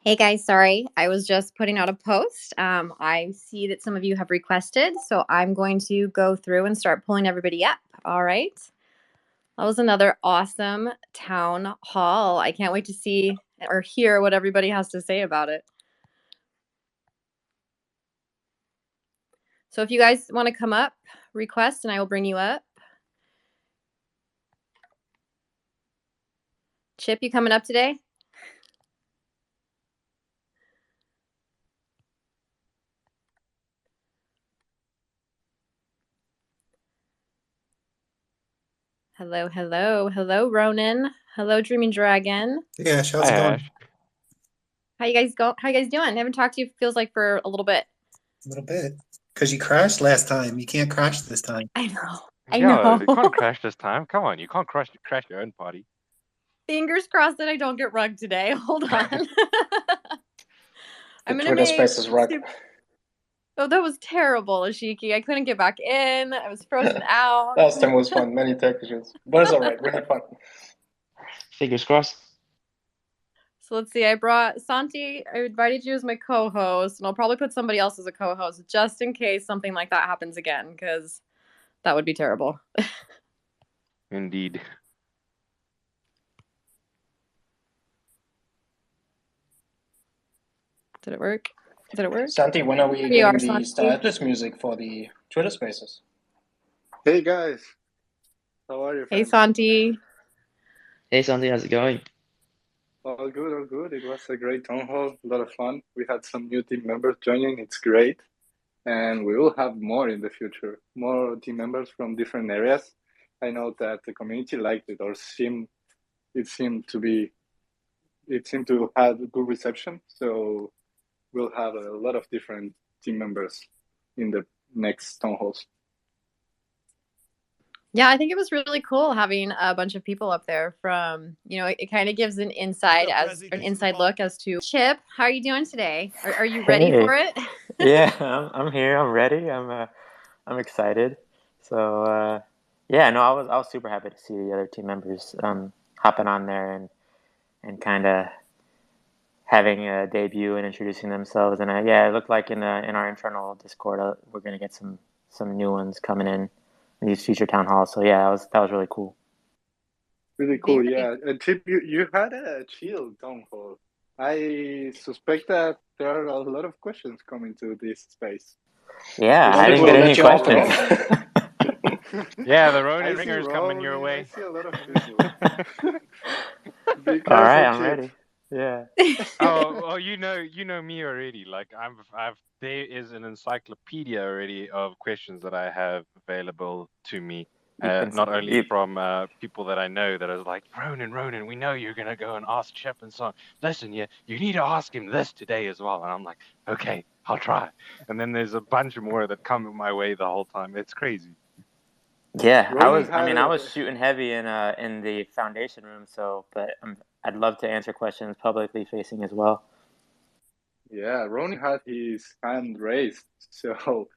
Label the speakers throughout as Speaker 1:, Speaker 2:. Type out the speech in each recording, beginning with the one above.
Speaker 1: Hey guys, sorry. I was just putting out a post. I see that some of you have requested, so I'm going to go through and start pulling everybody up. All right. That was another awesome town hall. I can't wait to see or hear what everybody has to say about it. So if you guys want to come up, request, and I will bring you up. Chip, you coming up today? Hello, hello, hello, Ronan. Hello, Dreaming Dragon.
Speaker 2: Yeah, how's
Speaker 3: Hi,
Speaker 2: it going?
Speaker 3: Ash.
Speaker 1: How you guys go? How you guys doing? I haven't talked to you. Feels like for a little bit.
Speaker 2: A little bit. Because you crashed last time. You can't crash this time.
Speaker 1: I know. I
Speaker 3: Yeah,
Speaker 1: know.
Speaker 3: you can't crash this time. Come on, you can't crash your own party.
Speaker 1: Fingers crossed that I don't get rugged today. Hold on.
Speaker 4: The
Speaker 1: I'm gonna
Speaker 4: Twitter
Speaker 1: make.
Speaker 4: Spaces rug.
Speaker 1: Oh, that was terrible, Ashiki. I couldn't get back in. I was frozen out.
Speaker 4: Last time was fun, many tech issues. But it's alright, we had fun.
Speaker 5: Fingers crossed.
Speaker 1: So let's see. I brought Santi. I invited you as my co-host, and I'll probably put somebody else as a co-host just in case something like that happens again, because that would be terrible.
Speaker 3: Indeed.
Speaker 1: Did it work? Did it work?
Speaker 4: Santi, when are we
Speaker 1: Here you are,
Speaker 4: getting the
Speaker 1: Santi.
Speaker 4: status music for the Twitter Spaces?
Speaker 6: Hey guys, how are you?
Speaker 1: Hey,
Speaker 6: Fam?
Speaker 1: Santi.
Speaker 5: Hey Sandy, how's it going?
Speaker 6: All good, all good. It was a great town hall, a lot of fun. We had some new team members joining. It's great, and we will have more in the future. More team members from different areas. I know that the community liked it, or it seemed to be it seemed to have good reception. So we'll have a lot of different team members in the next town halls.
Speaker 1: Yeah, I think it was really cool having a bunch of people up there from, it kind of gives an inside look as to Chip. How are you doing today? Are you ready
Speaker 7: Hey,
Speaker 1: for it?
Speaker 7: yeah, I'm here. I'm ready. I'm excited. So yeah, no, I was super happy to see the other team members hopping on there and kind of having a debut and introducing themselves. And yeah, it looked like in our internal Discord we're gonna get some new ones coming in these future town halls. So yeah, that was really cool.
Speaker 6: Really cool,
Speaker 1: Very.
Speaker 6: yeah. And Chip, you had a chill town hall. I suspect that there are a lot of questions coming to this space.
Speaker 7: Yeah, I
Speaker 4: Ronan
Speaker 7: didn't
Speaker 4: will
Speaker 7: get any
Speaker 4: let you off the
Speaker 7: questions.
Speaker 4: hook.
Speaker 3: Yeah, the
Speaker 6: I
Speaker 3: Ronin
Speaker 6: see
Speaker 3: ringers coming your
Speaker 6: Ronin, I
Speaker 3: way.
Speaker 6: see a lot of people. Be
Speaker 7: All right,
Speaker 6: careful,
Speaker 7: I'm
Speaker 6: Chip.
Speaker 7: ready. Yeah.
Speaker 3: Oh, you know me already. Like there is an encyclopedia already of questions that I have available to me. Not only
Speaker 7: You,
Speaker 3: from people that I know that are like, Ronan, we know you're gonna go and ask Chip and so on. Listen, you need to ask him this today as well. And I'm like, okay, I'll try. And then there's a bunch more that come my way the whole time. It's crazy.
Speaker 7: Yeah, I
Speaker 6: Ronin
Speaker 7: was. I
Speaker 6: had
Speaker 7: mean, I
Speaker 6: a,
Speaker 7: was shooting heavy in the foundation room. So, but I'd love to answer questions publicly facing as well.
Speaker 6: yeah, Ronin had his hand raised, so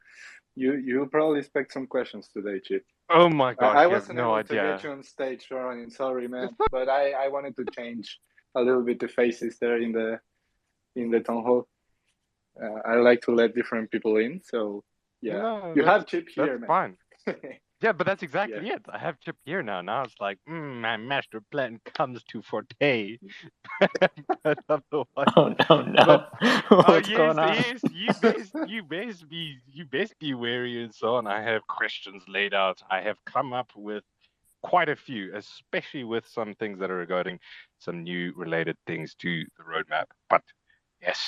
Speaker 6: you probably expect some questions today, Chip.
Speaker 3: Oh my
Speaker 6: I
Speaker 3: gosh, you have
Speaker 6: wasn't
Speaker 3: no
Speaker 6: able to get
Speaker 3: idea.
Speaker 6: you on stage, Ronin. Sorry,
Speaker 3: It's
Speaker 6: man,
Speaker 3: not.
Speaker 6: but I wanted to change a little bit the faces there in the town hall. I like to let different people in, so yeah.
Speaker 3: No,
Speaker 6: You have Chip
Speaker 3: that's
Speaker 6: here, man.
Speaker 3: fine. Yeah, but that's
Speaker 6: Yeah.
Speaker 3: exactly it. I have Chip here now. Now it's like, my master plan comes to forte. But otherwise,
Speaker 7: Oh no,
Speaker 3: but
Speaker 7: no!
Speaker 3: oh
Speaker 7: What's
Speaker 3: yes,
Speaker 7: going on?
Speaker 3: yes, you best be wary and so on. I have questions laid out. I have come up with quite a few, especially with some things that are regarding some new related things to the roadmap. But yes,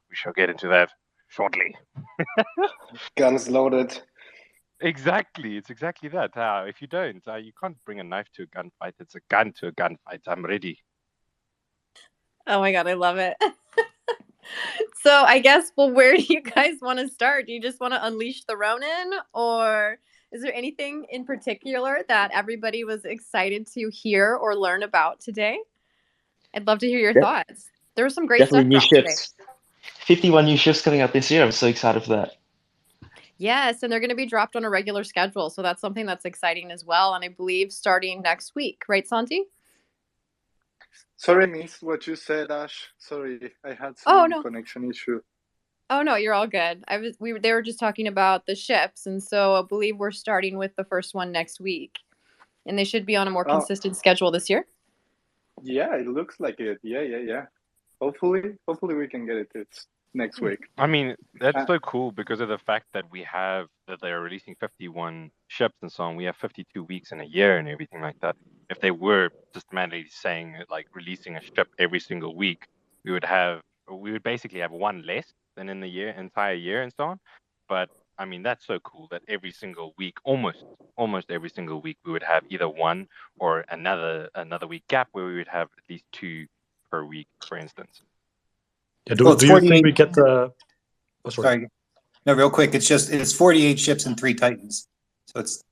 Speaker 3: we shall get into that shortly.
Speaker 4: Guns loaded.
Speaker 3: Exactly, it's exactly that. If you don't, you can't bring a knife to a gunfight. It's a gun to a gunfight. I'm ready.
Speaker 1: Oh my God, I love it. So I guess, well, where do you guys want to start? Do you just want to unleash the Ronin, or is there anything in particular that everybody was excited to hear or learn about today? I'd love to hear your
Speaker 5: De-
Speaker 1: thoughts. There was some great
Speaker 5: Definitely
Speaker 1: stuff
Speaker 5: new
Speaker 1: dropped today.
Speaker 5: ships. 51 new ships coming out this year. I'm so excited for that.
Speaker 1: Yes, and they're going to be dropped on a regular schedule. So that's something that's exciting as well. And I believe starting next week, right, Santi?
Speaker 6: Sorry, I missed what you said, Ash. Sorry, I had
Speaker 1: Oh
Speaker 6: some
Speaker 1: no.
Speaker 6: connection issue.
Speaker 1: Oh no, you're all good. They were just talking about the ships, and so I believe we're starting with the first one next week, and they should be on a more
Speaker 6: Oh,
Speaker 1: consistent schedule this year.
Speaker 6: yeah, it looks like it. Yeah. Hopefully we can get it. It's next week.
Speaker 3: I mean, that's
Speaker 6: Uh,
Speaker 3: so cool because of the fact that that they're releasing 51 ships and so on. We have 52 weeks in a year and everything like that. If they were systematically saying like releasing a ship every single week, we would basically have one less than in the entire year and so on. But I mean, that's so cool that every single week, almost every single week, we would have either one or another week gap where we would have at least two per week, for instance.
Speaker 8: Yeah,
Speaker 2: Well,
Speaker 8: do you think we get the? Oh, sorry.
Speaker 2: Sorry. No, real quick. It's 48 ships and 3 Titans. So it's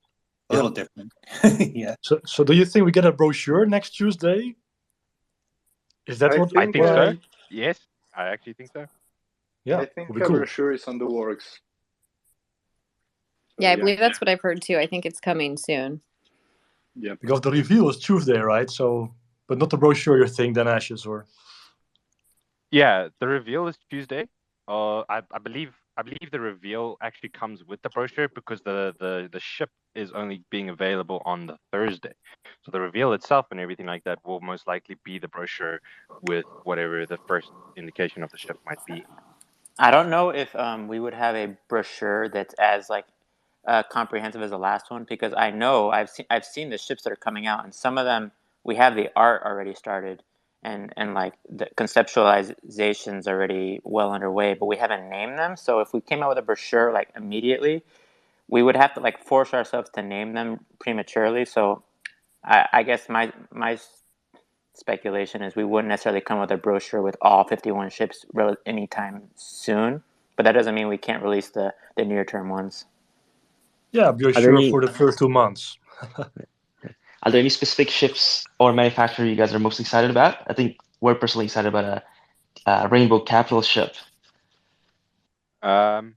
Speaker 2: a little different. Yeah.
Speaker 8: So do you think we get a brochure next Tuesday? Is that what?
Speaker 3: I think so. Yes, I actually think so.
Speaker 8: Yeah,
Speaker 6: I think
Speaker 8: would be cool.
Speaker 6: brochure is on the works.
Speaker 1: Yeah, I believe that's what I've heard too. I think it's coming soon.
Speaker 6: Yeah.
Speaker 8: Because the reveal is Tuesday, right? So, but not the brochure you think, then Ashes, or?
Speaker 3: Yeah, the reveal is Tuesday. I believe the reveal actually comes with the brochure because the ship is only being available on the Thursday. So the reveal itself and everything like that will most likely be the brochure with whatever the first indication of the ship might be.
Speaker 7: I don't know if we would have a brochure that's as like comprehensive as the last one, because I know I've seen the ships that are coming out, and some of them we have the art already started, and like the conceptualization's already well underway, but we haven't named them. So if we came out with a brochure like immediately, we would have to like force ourselves to name them prematurely. So I guess my speculation is we wouldn't necessarily come with a brochure with all 51 ships anytime soon, but that doesn't mean we can't release the near term ones.
Speaker 8: Yeah, brochure for the first 2 months.
Speaker 5: Are there any specific ships or manufacturer you guys are most excited about? I think we're personally excited about a Rainbow Capital ship.
Speaker 3: I'm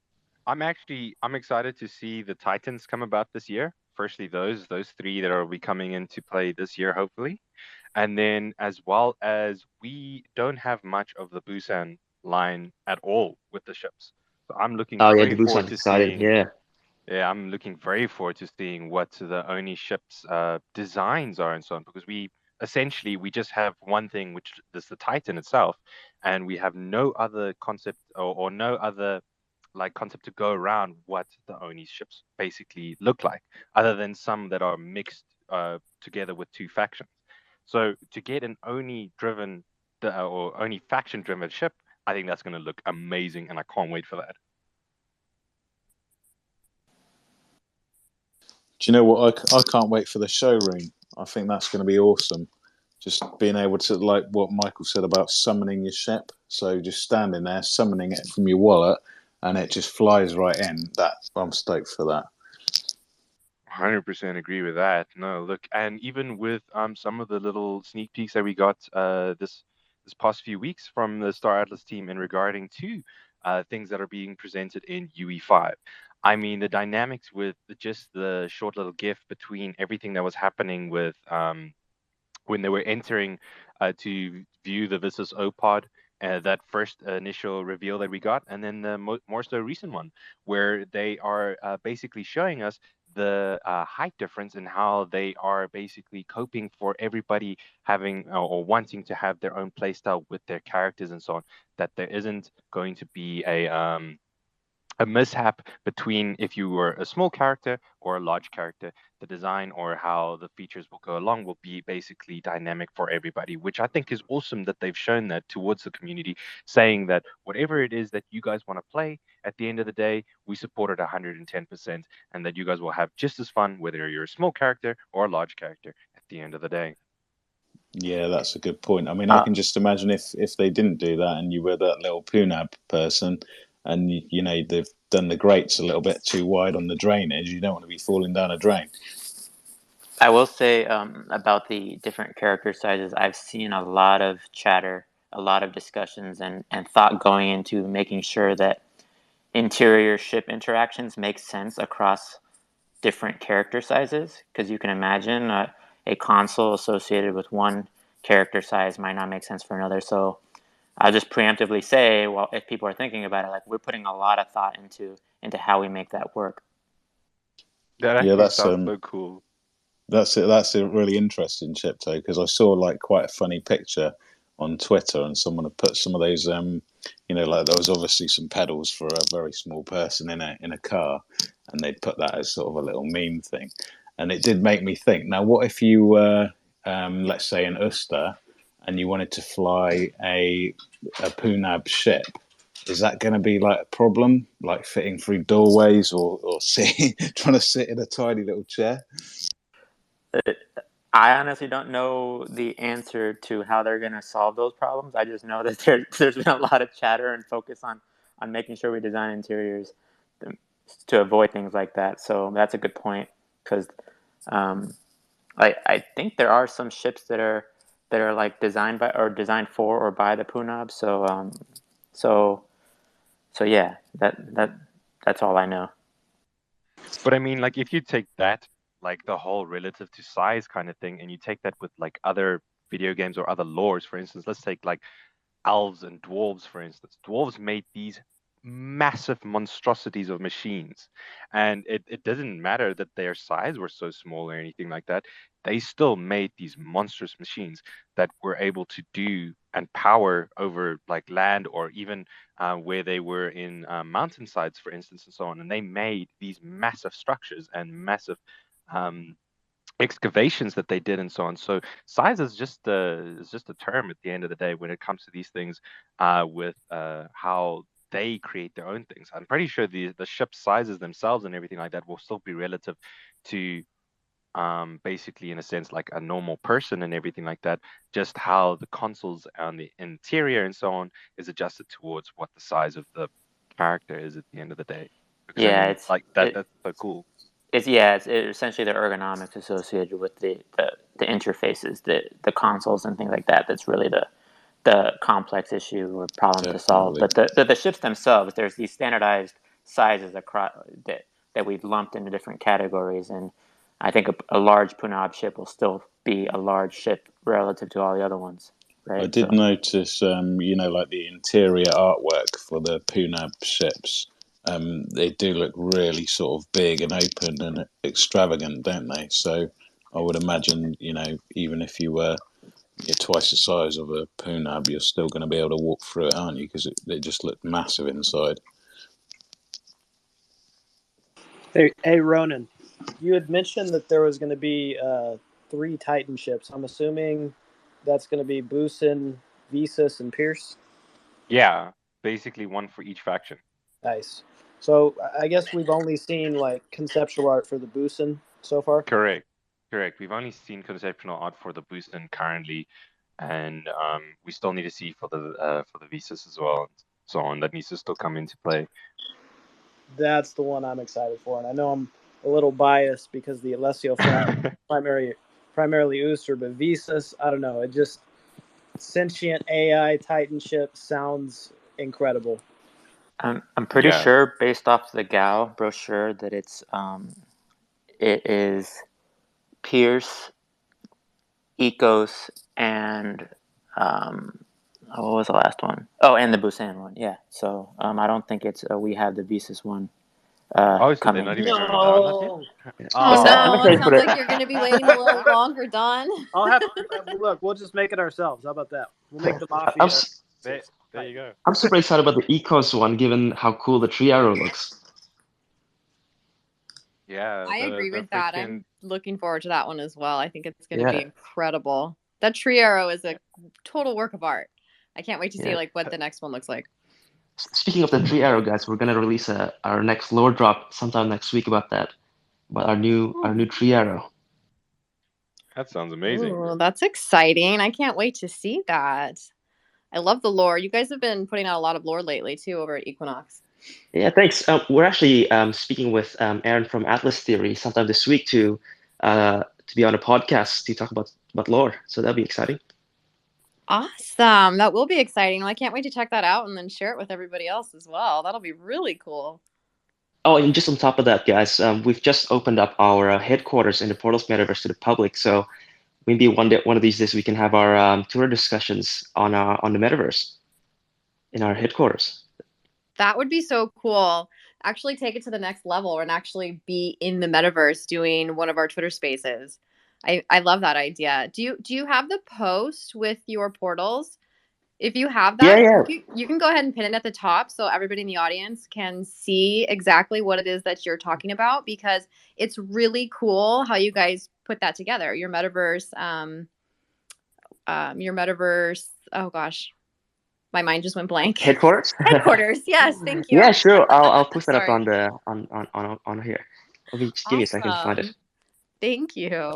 Speaker 3: excited to see the Titans come about this year. Firstly, those 3 that will be coming into play this year, hopefully. And then as well as we don't have much of the Busan line at all with the ships. So I'm looking very forward to seeing. Yeah, I'm looking very forward to seeing what the Oni ships designs are and so on, because we just have one thing, which is the Titan itself, and we have no other concept or no other like concept to go around what the Oni ships basically look like, other than some that are mixed together with 2 factions. So to get an Oni driven or Oni faction driven ship, I think that's going to look amazing, and I can't wait for that.
Speaker 9: Do you know what? I can't wait for the showroom. I think that's going to be awesome. Just being able to, like what Michael said about summoning your ship. So just standing there, summoning it from your wallet, and it just flies right in. I'm stoked for that.
Speaker 3: 100% agree with that. No, look, and even with some of the little sneak peeks that we got this past few weeks from the Star Atlas team in regarding to things that are being presented in UE5. I mean, the dynamics with just the short little GIF between everything that was happening with when they were entering to view the Visas O-Pod, that first initial reveal that we got, and then the more so recent one, where they are basically showing us the height difference and how they are basically coping for everybody having or wanting to have their own playstyle with their characters and so on, that there isn't going to be a mishap between if you were a small character or a large character. The design or how the features will go along will be basically dynamic for everybody, which I think is awesome that they've shown that towards the community, saying that whatever it is that you guys want to play, at the end of the day, we support it 110%, and that you guys will have just as fun whether you're a small character or a large character at the end of the day.
Speaker 9: Yeah, that's a good point. I mean, I can just imagine if they didn't do that and you were that little Punab person, and you know they've done the grates a little bit too wide on the drainage, you don't want to be falling down a drain.
Speaker 7: I will say about the different character sizes, I've seen a lot of chatter, a lot of discussions, and thought going into making sure that interior ship interactions make sense across different character sizes, because you can imagine a console associated with one character size might not make sense for another. So I'll just preemptively say, well, if people are thinking about it, like we're putting a lot of thought into how we make that work.
Speaker 3: That
Speaker 9: Yeah,
Speaker 3: actually
Speaker 9: that's
Speaker 3: sounds so cool.
Speaker 9: That's it. That's a really interesting, Chipto, because I saw like quite a funny picture on Twitter, and someone had put some of those, like there was obviously some pedals for a very small person in a car, and they'd put that as sort of a little meme thing, and it did make me think. Now, what if you were, let's say, in Uster, and you wanted to fly a Punab ship? Is that going to be like a problem, like fitting through doorways or sitting, trying to sit in a tiny little chair?
Speaker 7: I honestly don't know the answer to how they're going to solve those problems. I just know that there's been a lot of chatter and focus on making sure we design interiors to avoid things like that. So that's a good point, because I think there are some ships that are like designed by or designed for or by the Punab. So yeah, that's all I know.
Speaker 3: But I mean, like, if you take that, like the whole relative to size kind of thing, and you take that with like other video games or other lores, for instance, let's take like elves and dwarves, for instance. Dwarves made these massive monstrosities of machines, and it doesn't matter that their size were so small or anything like that. They still made these monstrous machines that were able to do and power over like land, or even where they were in mountainsides, for instance, and so on. And they made these massive structures and massive excavations that they did and so on. So size is just a term at the end of the day when it comes to these things, with how they create their own things. I'm pretty sure the ship sizes themselves and everything like that will still be relative to basically, in a sense, like a normal person and everything like that. Just how the consoles and the interior and so on is adjusted towards what the size of the character is at the end of the day. Because
Speaker 7: Yeah,
Speaker 3: I mean,
Speaker 7: it's
Speaker 3: like that's so cool.
Speaker 7: It's essentially the ergonomics associated with the interfaces, the consoles and things like that. That's really the complex issue or problem to solve. But the ships themselves, there's these standardized sizes across that we've lumped into different categories, and I think a large Punab ship will still be a large ship relative to all the other ones. Right?
Speaker 9: I did notice, like the interior artwork for the Punab ships. They do look really sort of big and open and extravagant, don't they? So I would imagine, even if you're twice the size of a Punab, you're still going to be able to walk through it, aren't you? Because they just look massive inside.
Speaker 10: Hey, Ronan, you had mentioned that there was going to be 3 Titan ships. I'm assuming that's going to be Boosin, Visas, and Pierce?
Speaker 3: Yeah, basically one for each faction.
Speaker 10: Nice. So I guess we've only seen like conceptual art for the Boosin so far?
Speaker 3: Correct. We've only seen conceptual art for the Boosin currently, and we still need to see for the Visas as well, and so on. That needs to still come into play.
Speaker 10: That's the one I'm excited for, and I know I'm a little biased because the Alessio family primarily Ooster, but Visas, I don't know. It just sentient AI Titan ship sounds incredible.
Speaker 7: I'm pretty sure, based off the GAO brochure, that it is Pierce, Ecos, and what was the last one? Oh, and the Busan one. Yeah. So I don't think it's we have the Visas one.
Speaker 3: So
Speaker 7: coming.
Speaker 3: they're not even
Speaker 1: Oh no! It sounds like you're going to be waiting a little longer, Don.
Speaker 10: I'll have to look. We'll just make it ourselves. How about that? We'll make the Mafia.
Speaker 3: There you go.
Speaker 5: I'm super excited about the Ecos one, given how cool the tree arrow looks.
Speaker 1: Yeah, I agree with that. I'm looking forward to that one as well. I think it's going to be incredible. That tree arrow is a total work of art. I can't wait to see like what the next one looks like.
Speaker 5: Speaking of the tree arrow, guys, we're gonna release our next lore drop sometime next week about our new tree arrow.
Speaker 3: That sounds amazing.
Speaker 1: Ooh, that's exciting. I can't wait to see that. I love the lore. You guys have been putting out a lot of lore lately too over at Equinox.
Speaker 5: Yeah, thanks. We're actually speaking with Aaron from Atlas Theory sometime this week to be on a podcast to talk about lore. So that'll be exciting.
Speaker 1: Awesome. That will be exciting. Well, I can't wait to check that out and then share it with everybody else as well. That'll be really cool.
Speaker 5: Oh, and just on top of that, guys, we've just opened up our headquarters in the Portals Metaverse to the public. So maybe one of these days we can have our tour discussions on the Metaverse in our headquarters.
Speaker 1: That would be so cool. Actually take it to the next level and actually be in the Metaverse doing one of our Twitter spaces. I love that idea. Do you have the post with your portals? If you have that,
Speaker 5: Yeah.
Speaker 1: you can go ahead and pin it at the top so everybody in the audience can see exactly what it is that you're talking about, because it's really cool how you guys put that together. Your Metaverse, oh gosh, my mind just went blank.
Speaker 5: Headquarters.
Speaker 1: Headquarters. Yes, thank you.
Speaker 5: Yeah, sure. I'll post that up
Speaker 1: Sorry.
Speaker 5: on here. Just give me a second to find it.
Speaker 1: Awesome. Thank you.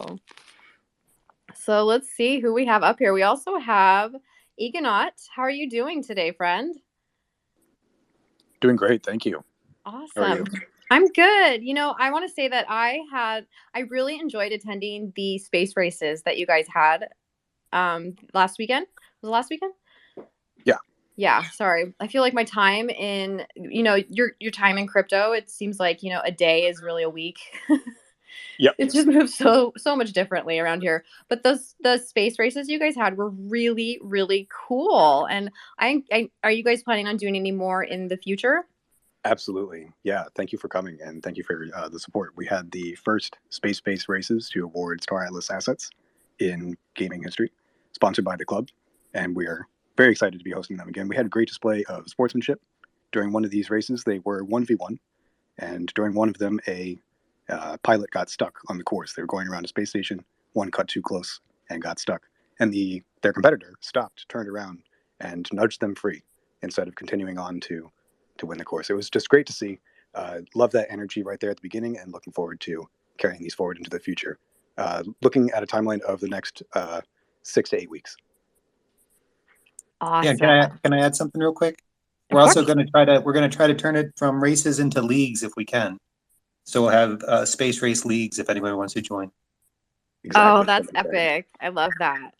Speaker 1: So let's see who we have up here. We also have Egonaut. How are you doing today, friend?
Speaker 11: Doing great, thank you.
Speaker 1: Awesome.
Speaker 11: How are you?
Speaker 1: I'm good. I want to say that I really enjoyed attending the space races that you guys had last weekend. Was it last weekend?
Speaker 11: Yeah.
Speaker 1: Yeah, sorry. I feel like my time in, your time in crypto, it seems like, a day is really a week.
Speaker 11: Yep.
Speaker 1: It just moves so much differently around here. But the space races you guys had were really, really cool. And are you guys planning on doing any more in the future?
Speaker 11: Absolutely. Yeah, thank you for coming, and thank you for the support. We had the first space-based races to award Star Atlas assets in gaming history, sponsored by the club, and we are very excited to be hosting them again. We had a great display of sportsmanship. During one of these races, they were 1v1, and during one of them, a pilot got stuck on the course. They were going around a space station, one cut too close and got stuck, and their competitor stopped, turned around, and nudged them free instead of continuing on to win the course. It was just great to see. Love that energy right there at the beginning, and looking forward to carrying these forward into the future. Looking at a timeline of the next 6 to 8 weeks.
Speaker 1: Awesome.
Speaker 2: Yeah, can I add something real quick? We're also going to try to turn it from races into leagues if we can. So we'll have space race leagues if anybody wants to join.
Speaker 11: Exactly.
Speaker 1: Oh, that's epic. I love that.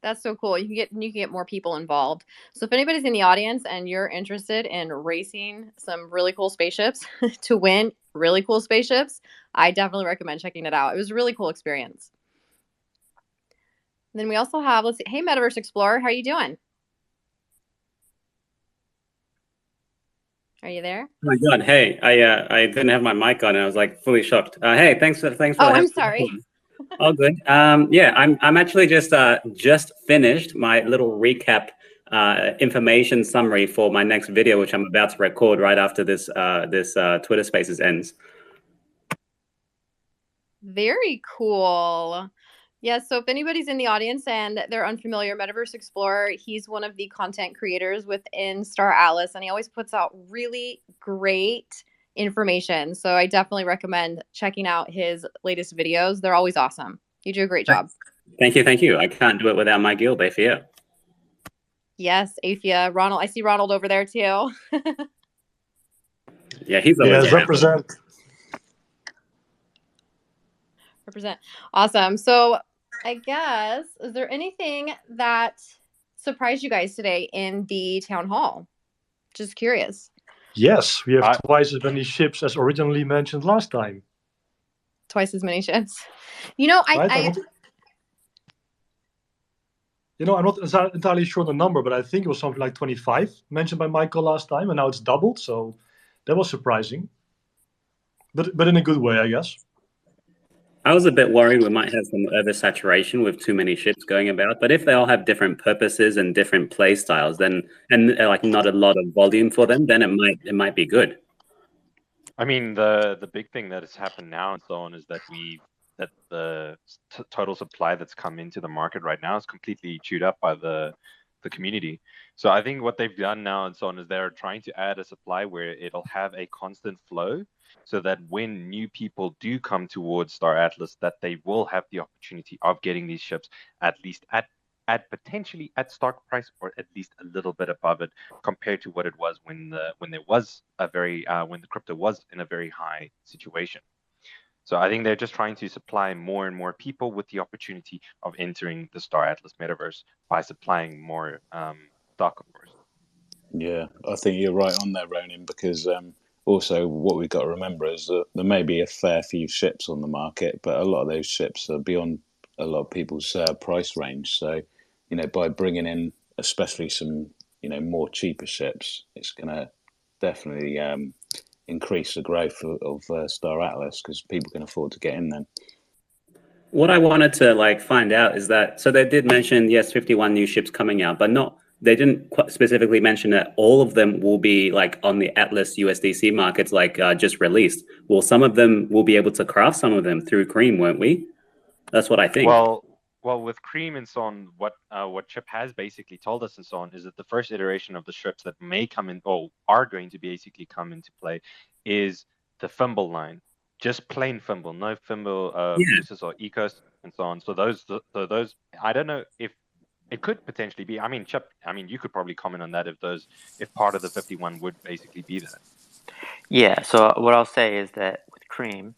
Speaker 1: That's so cool. You can get more people involved. So if anybody's in the audience and you're interested in racing some really cool spaceships to win really cool spaceships, I definitely recommend checking it out. It was a really cool experience. And then we also have, let's see, hey, Metaverse Explorer, how are you doing? Are you there?
Speaker 12: Oh my God! Hey, I didn't have my mic on, and I was like fully shocked. Hey, thanks for.
Speaker 1: Oh, I'm sorry.
Speaker 12: All good. Yeah, I'm actually just finished my little recap information summary for my next video, which I'm about to record right after this Twitter Spaces ends.
Speaker 1: Very cool. Yeah, so if anybody's in the audience and they're unfamiliar, Metaverse Explorer, he's one of the content creators within Star Atlas, and he always puts out really great information. So I definitely recommend checking out his latest videos. They're always awesome. You do a great job.
Speaker 12: Thank you. I can't do it without my guild, Aphia.
Speaker 1: Yes, Aphia. Ronald, I see Ronald over there too.
Speaker 12: Yeah, he's always
Speaker 8: represent.
Speaker 1: Awesome. So I guess, is there anything that surprised you guys today in the town hall? Just curious.
Speaker 8: Yes, we have twice as many ships as originally mentioned last time.
Speaker 1: Twice as many ships.
Speaker 8: I'm not entirely sure the number, but I think it was something like 25 mentioned by Michael last time, and now it's doubled. So that was surprising, but in a good way, I guess.
Speaker 12: I was a bit worried we might have some oversaturation with too many ships going about, but if they all have different purposes and different play styles, then like not a lot of volume for them, then it might be good.
Speaker 3: I mean, the big thing that has happened now and so on is that the total supply that's come into the market right now is completely chewed up by the community. So I think what they've done now and so on is they're trying to add a supply where it'll have a constant flow, so that when new people do come towards Star Atlas, that they will have the opportunity of getting these ships at least at potentially at stock price, or at least a little bit above it, compared to what it was when the crypto was in a very high situation. So I think they're just trying to supply more and more people with the opportunity of entering the Star Atlas metaverse by supplying more stock, of course.
Speaker 9: Yeah, I think you're right on there, Ronan, because also what we've got to remember is that there may be a fair few ships on the market, but a lot of those ships are beyond a lot of people's price range. So, by bringing in especially some, more cheaper ships, it's going to definitely increase the growth of Star Atlas because people can afford to get in then.
Speaker 12: What I wanted to find out is that, so they did mention, yes, 51 new ships coming out, but they didn't specifically mention that all of them will be on the Atlas USDC markets, just released. Well, some of them will be able to craft some of them through Cream, won't we? That's what I think.
Speaker 3: Well, with Cream and so on, what Chip has basically told us and so on is that the first iteration of the ships that may come in, or are going to basically come into play, is the Fimble line. Just plain Fimble, no Fimble boosters or ecos and so on. So those, I don't know if it could potentially be. I mean, Chip, you could probably comment on that if part of the 51 would basically be that.
Speaker 7: Yeah. So what I'll say is that with Cream,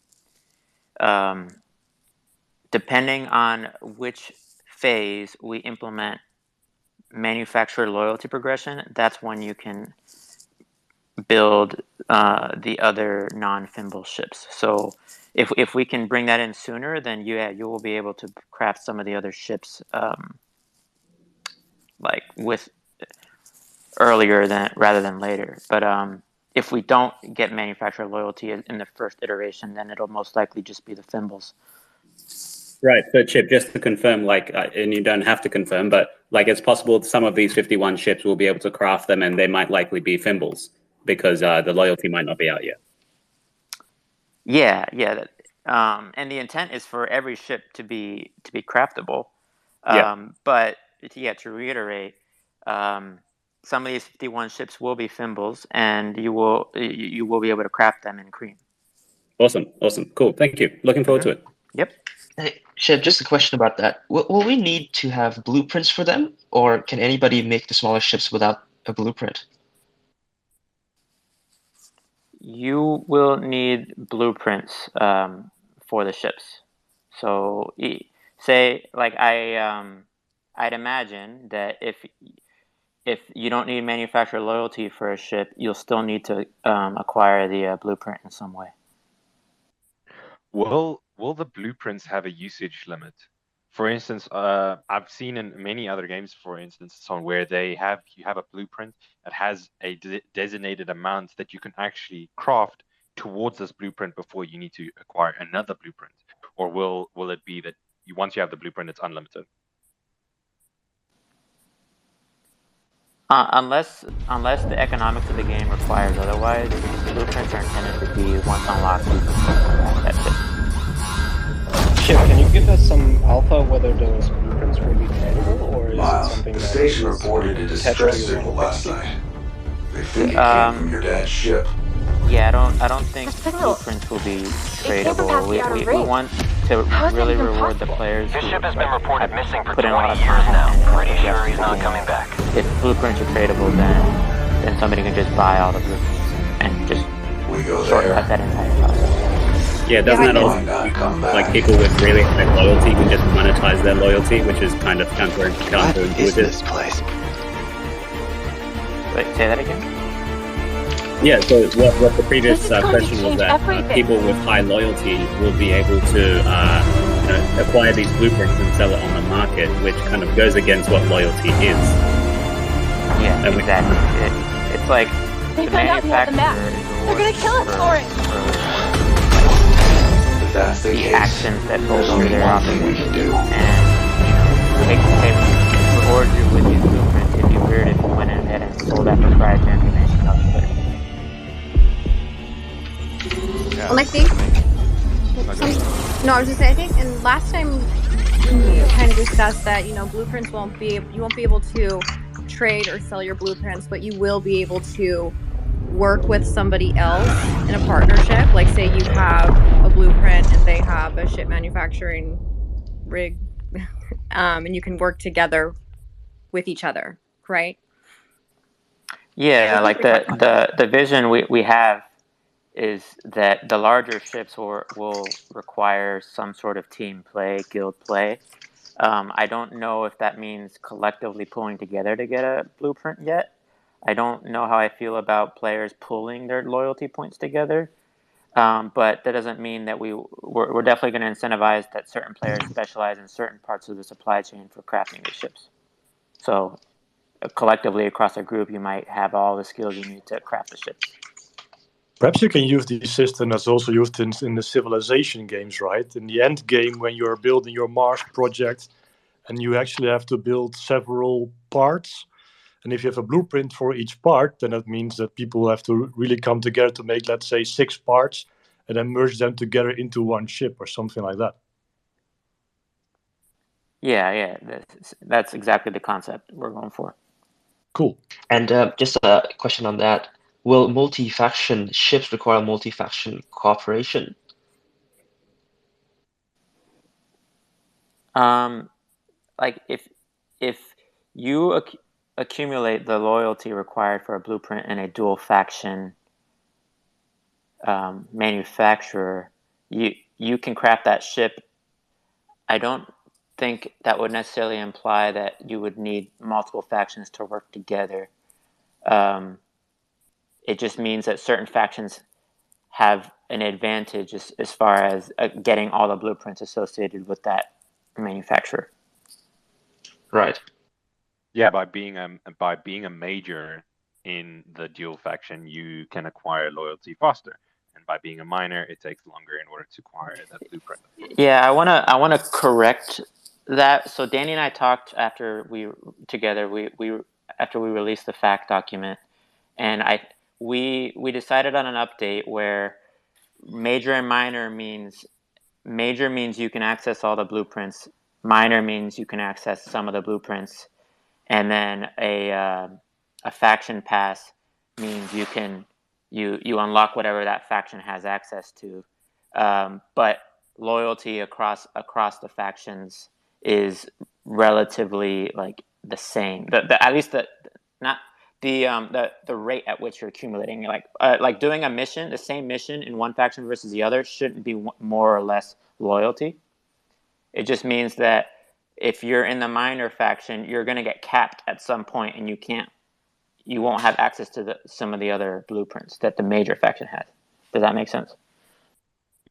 Speaker 7: depending on which phase we implement manufacturer loyalty progression, that's when you can build the other non-Fimble ships. So if we can bring that in sooner, then you will be able to craft some of the other ships with earlier rather than later. But if we don't get manufacturer loyalty in the first iteration, then it'll most likely just be the Fimbles.
Speaker 12: Right, so Chip, just to confirm, and you don't have to confirm, but it's possible some of these 51 ships will be able to craft them, and they might likely be Fimbles because the loyalty might not be out yet.
Speaker 7: Yeah. And the intent is for every ship to be craftable. But to reiterate, some of these 51 ships will be Fimbles, and you will be able to craft them in Cream.
Speaker 12: Awesome, cool, thank you. Looking forward to it.
Speaker 7: Yep.
Speaker 5: Hey, Shep, just a question about that. Will we need to have blueprints for them, or can anybody make the smaller ships without a blueprint?
Speaker 7: You will need blueprints for the ships. So, say I'd imagine that if you don't need manufacturer loyalty for a ship, you'll still need to acquire the blueprint in some way.
Speaker 3: Will the blueprints have a usage limit? For instance, I've seen in many other games, for instance, where you have a blueprint that has a designated amount that you can actually craft towards this blueprint before you need to acquire another blueprint, or will it be that once you have the blueprint, it's unlimited?
Speaker 7: Unless the economics of the game requires otherwise, blueprints are intended to be once unlocked. That's it.
Speaker 4: Chip, can you give us some alpha whether those blueprints will be tradable, or is
Speaker 13: Miles,
Speaker 4: it something
Speaker 13: the
Speaker 4: that
Speaker 13: station
Speaker 4: is
Speaker 13: reported a distress signal last night. They think it came from your dad's ship.
Speaker 7: Yeah, I don't think blueprints will be tradable. We want to really reward the players who
Speaker 14: ship has been reported missing for
Speaker 7: put in a lot
Speaker 14: 20
Speaker 7: of
Speaker 14: years
Speaker 7: time
Speaker 14: now.
Speaker 7: and
Speaker 14: Pretty sure he's not coming back.
Speaker 7: If blueprints are tradable, then somebody can just buy all the blueprints and just shortcut that entire process.
Speaker 12: Yeah, doesn't that also people with really high loyalty can just monetize their loyalty, which is kind of counterintuitive.
Speaker 14: What is this place?
Speaker 7: Wait, say that again?
Speaker 12: Yeah, so what the previous question was that people with high loyalty will be able to acquire these blueprints and sell it on the market, which kind of goes against what loyalty is.
Speaker 7: Yeah, exactly. It's like
Speaker 15: they
Speaker 7: the
Speaker 15: found out we had the map.
Speaker 7: manufacturer
Speaker 15: They're gonna kill us for it.
Speaker 13: That's
Speaker 7: the actions that goes over their operation, and reward you with these blueprints. It'd be weird if you went ahead and sold that proprietary information out there.
Speaker 1: Well, I think. I was just saying. I think, and last time we kind of discussed that blueprints you won't be able to trade or sell your blueprints, but you will be able to work with somebody else in a partnership. Like, say you have a blueprint and they have a ship manufacturing rig, and you can work together with each other, right?
Speaker 7: Yeah, like the vision we have is that the larger ships will require some sort of team play, guild play. I don't know if that means collectively pulling together to get a blueprint yet. I don't know how I feel about players pulling their loyalty points together. But that doesn't mean that we're definitely going to incentivize that certain players specialize in certain parts of the supply chain for crafting the ships. So collectively across a group, you might have all the skills you need to craft the ships.
Speaker 8: Perhaps you can use the system that's also used in the civilization games, right? In the end game, when you're building your Mars project, and you actually have to build several parts. And if you have a blueprint for each part, then that means that people have to really come together to make, let's say, 6 parts and then merge them together into one ship or something like that.
Speaker 7: Yeah, that's exactly the concept we're going for.
Speaker 8: Cool.
Speaker 5: And just a question on that. Will multi-faction ships require multi-faction cooperation?
Speaker 7: Like if you accumulate the loyalty required for a blueprint in a dual faction manufacturer, you can craft that ship. I don't think that would necessarily imply that you would need multiple factions to work together. It just means that certain factions have an advantage as far as getting all the blueprints associated with that manufacturer.
Speaker 5: Right.
Speaker 3: Yeah, by being a major in the dual faction, you can acquire loyalty faster, and by being a minor, it takes longer in order to acquire that blueprint.
Speaker 7: Yeah, I wanna correct that. So Danny and I talked after we released the fact document, and we decided on an update where major and minor means you can access all the blueprints. Minor means you can access some of the blueprints, and then a faction pass means you unlock whatever that faction has access to. But loyalty across the factions is relatively like the same. At least the rate at which you're accumulating. Like doing a mission, the same mission in one faction versus the other shouldn't be more or less loyalty. It just means that if you're in the minor faction, you're going to get capped at some point, and you won't have access to some of the other blueprints that the major faction has. Does that make sense?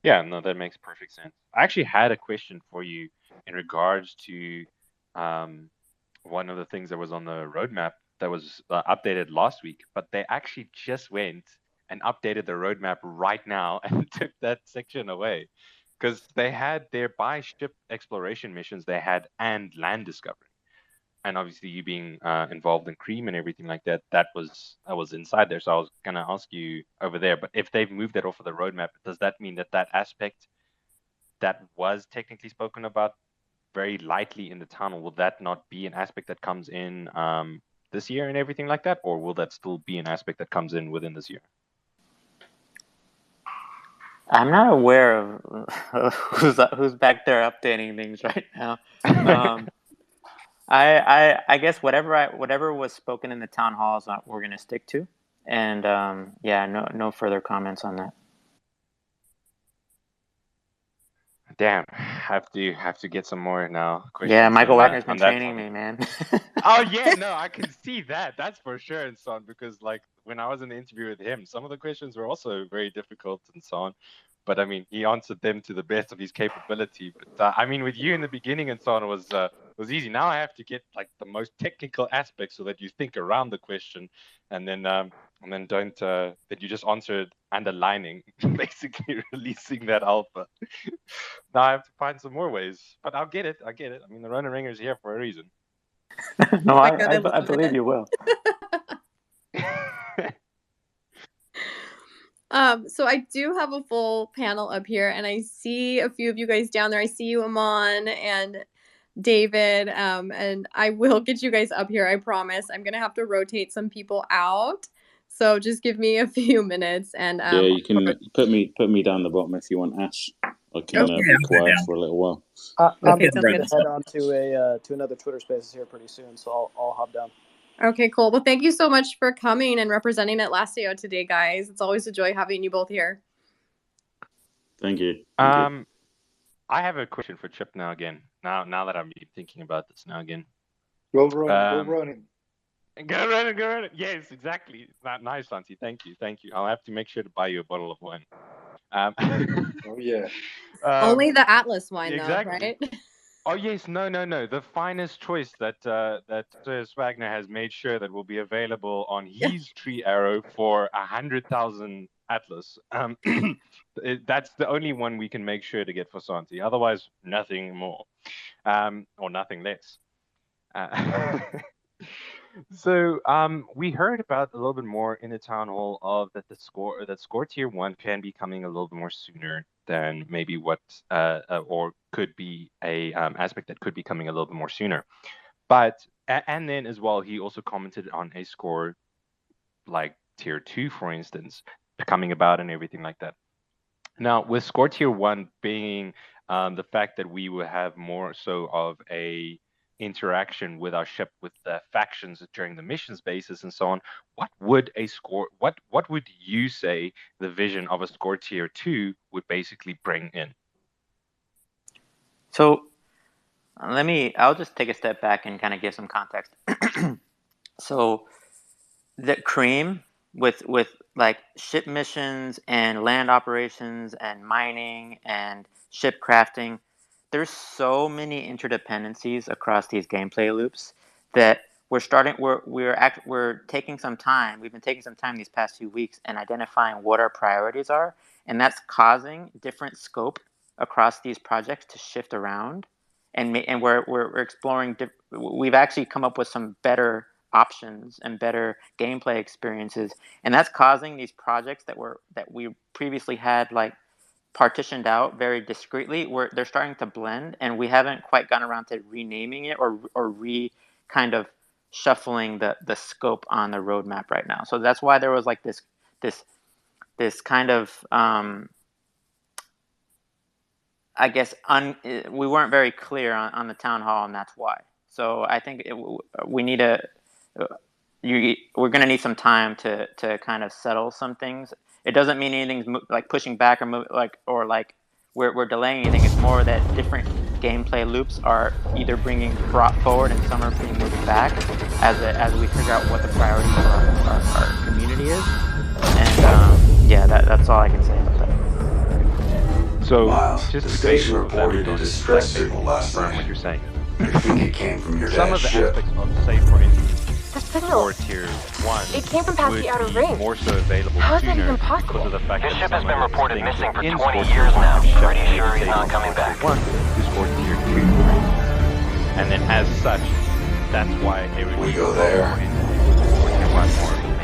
Speaker 3: Yeah, no, that makes perfect sense. I actually had a question for you in regards to one of the things that was on the roadmap that was updated last week, but they actually just went and updated the roadmap right now and took that section away, because they had their by ship exploration missions, they had and land discovery. And obviously you being involved in Cream and everything like that, that was inside there. So I was going to ask you over there, but if they've moved that off of the roadmap, does that mean that aspect that was technically spoken about very lightly in the tunnel, will that not be an aspect that comes in this year and everything like that? Or will that still be an aspect that comes in within this year?
Speaker 7: I'm not aware of who's back there updating things right now. I guess whatever was spoken in the town hall is what we're going to stick to, and no further comments on that.
Speaker 3: Damn, have to get some more now.
Speaker 7: Yeah, Michael Wagner's been training me, man.
Speaker 3: Oh yeah, no, I can see that. That's for sure, and so on. Because like when I was in the interview with him, some of the questions were also very difficult and so on. But I mean, he answered them to the best of his capability. But I mean, with you in the beginning and so on, was easy. Now I have to get like the most technical aspects so that you think around the question, and then don't that you just answered underlining, basically releasing that alpha. Now I have to find some more ways, but I'll get it. I mean, the Rona Ringer is here for a reason.
Speaker 7: No, I believe you will.
Speaker 1: So I do have a full panel up here, and I see a few of you guys down there. I see you, Amon and David, and I will get you guys up here, I promise. I'm gonna have to rotate some people out, so just give me a few minutes. And
Speaker 9: yeah, you can put me down the bottom if you want, Ash. I can be quiet for a little while.
Speaker 10: I'm going to head on to another Twitter Spaces here pretty soon, so I'll hop down.
Speaker 1: Okay, cool. Well, thank you so much for coming and representing Atlasio today, guys. It's always a joy having you both here.
Speaker 9: Thank you.
Speaker 3: I have a question for Chip now again. Now that I'm thinking about this now again.
Speaker 6: Go running.
Speaker 3: Go running. Yes, exactly. Nice, Lancy. Thank you. I'll have to make sure to buy you a bottle of wine.
Speaker 6: Oh yeah.
Speaker 1: Only the Atlas wine,
Speaker 3: exactly.
Speaker 1: though, right?
Speaker 3: Oh yes, no. The finest choice that Sir Swagner has made sure that will be available on his tree arrow for 100,000 Atlas. That's the only one we can make sure to get for Santi. Otherwise, nothing more, or nothing less. So we heard about a little bit more in the town hall of that score tier 1 can be coming a little bit more sooner than maybe what or could be a aspect that could be coming a little bit more sooner. But and then as well, he also commented on a score like tier 2, for instance, coming about and everything like that. Now, with score tier 1 being the fact that we will have more so of a interaction with our ship, with the factions during the missions basis and so on, what would you say the vision of a score tier 2 would basically bring in?
Speaker 7: So I'll just take a step back and kind of give some context. So the cream with like ship missions and land operations and mining and ship crafting, there's so many interdependencies across these gameplay loops that we're taking some time. We've been taking some time these past few weeks and identifying what our priorities are, and that's causing different scope across these projects to shift around. And we're exploring. We've actually come up with some better options and better gameplay experiences, and that's causing these projects that we previously had like partitioned out very discreetly, where they're starting to blend, and we haven't quite gotten around to renaming it or kind of shuffling the scope on the roadmap right now. So that's why there was like this kind of I guess we weren't very clear on the town hall, and that's why. So I think we're going to need some time to kind of settle some things. It doesn't mean anything's like pushing back or we're delaying anything. It's more that different gameplay loops are either being brought forward and some are being moved back as we figure out what the priority for our community is. And that's all I can say about that.
Speaker 3: So,
Speaker 13: Miles,
Speaker 3: just
Speaker 13: the station reported a distress signal last night.
Speaker 3: What you're saying.
Speaker 13: I think it came from your
Speaker 3: Some
Speaker 13: dad's
Speaker 3: of the
Speaker 13: ship.
Speaker 3: aspects of, say, for instance,
Speaker 15: The signal.
Speaker 3: or tier 1
Speaker 15: It came from past
Speaker 3: would
Speaker 15: the outer
Speaker 3: be
Speaker 15: ring.
Speaker 3: more so available
Speaker 15: How is that
Speaker 3: sooner
Speaker 15: even possible?
Speaker 3: because of the fact
Speaker 14: His
Speaker 3: that
Speaker 14: ship has
Speaker 3: some
Speaker 14: been
Speaker 3: of these
Speaker 14: reported
Speaker 3: things
Speaker 14: missing for
Speaker 3: in
Speaker 14: 20
Speaker 3: Score
Speaker 14: years
Speaker 3: Tier 1
Speaker 14: now.
Speaker 3: have shut
Speaker 14: Pretty
Speaker 3: maybe
Speaker 14: sure he's
Speaker 3: say
Speaker 14: not
Speaker 3: from
Speaker 14: coming
Speaker 3: Score
Speaker 14: back.
Speaker 3: Tier 1 to Score Tier 2, for instance. And then as such, that's why everything
Speaker 13: We go there.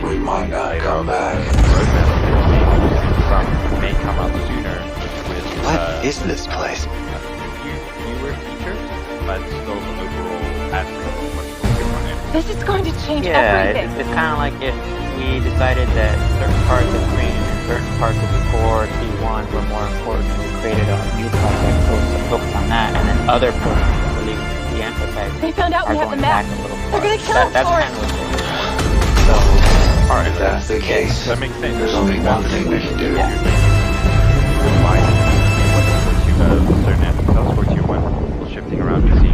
Speaker 13: We might not come back.
Speaker 3: Some may come out sooner with
Speaker 14: What is this place?
Speaker 3: fewer features, but still the overall aspect of what's going on in it.
Speaker 15: This is going to change
Speaker 7: Yeah,
Speaker 15: everything.
Speaker 7: it's kind of like if we decided that certain parts of Cream and certain parts of the core T1 were more important, and we created a new project focused on that, and then other programs, I believe the Amplified,
Speaker 15: They found out
Speaker 7: are
Speaker 15: we have the
Speaker 7: going
Speaker 15: map.
Speaker 7: back a little
Speaker 15: They're
Speaker 7: far.
Speaker 15: gonna kill us
Speaker 7: That's
Speaker 15: for
Speaker 7: kind
Speaker 15: it.
Speaker 7: of what's going on. So,
Speaker 13: If that's the case,
Speaker 3: That makes sense.
Speaker 13: there's only one thing we can do.
Speaker 3: Certain aspects of Score Tier 1 shifting around to see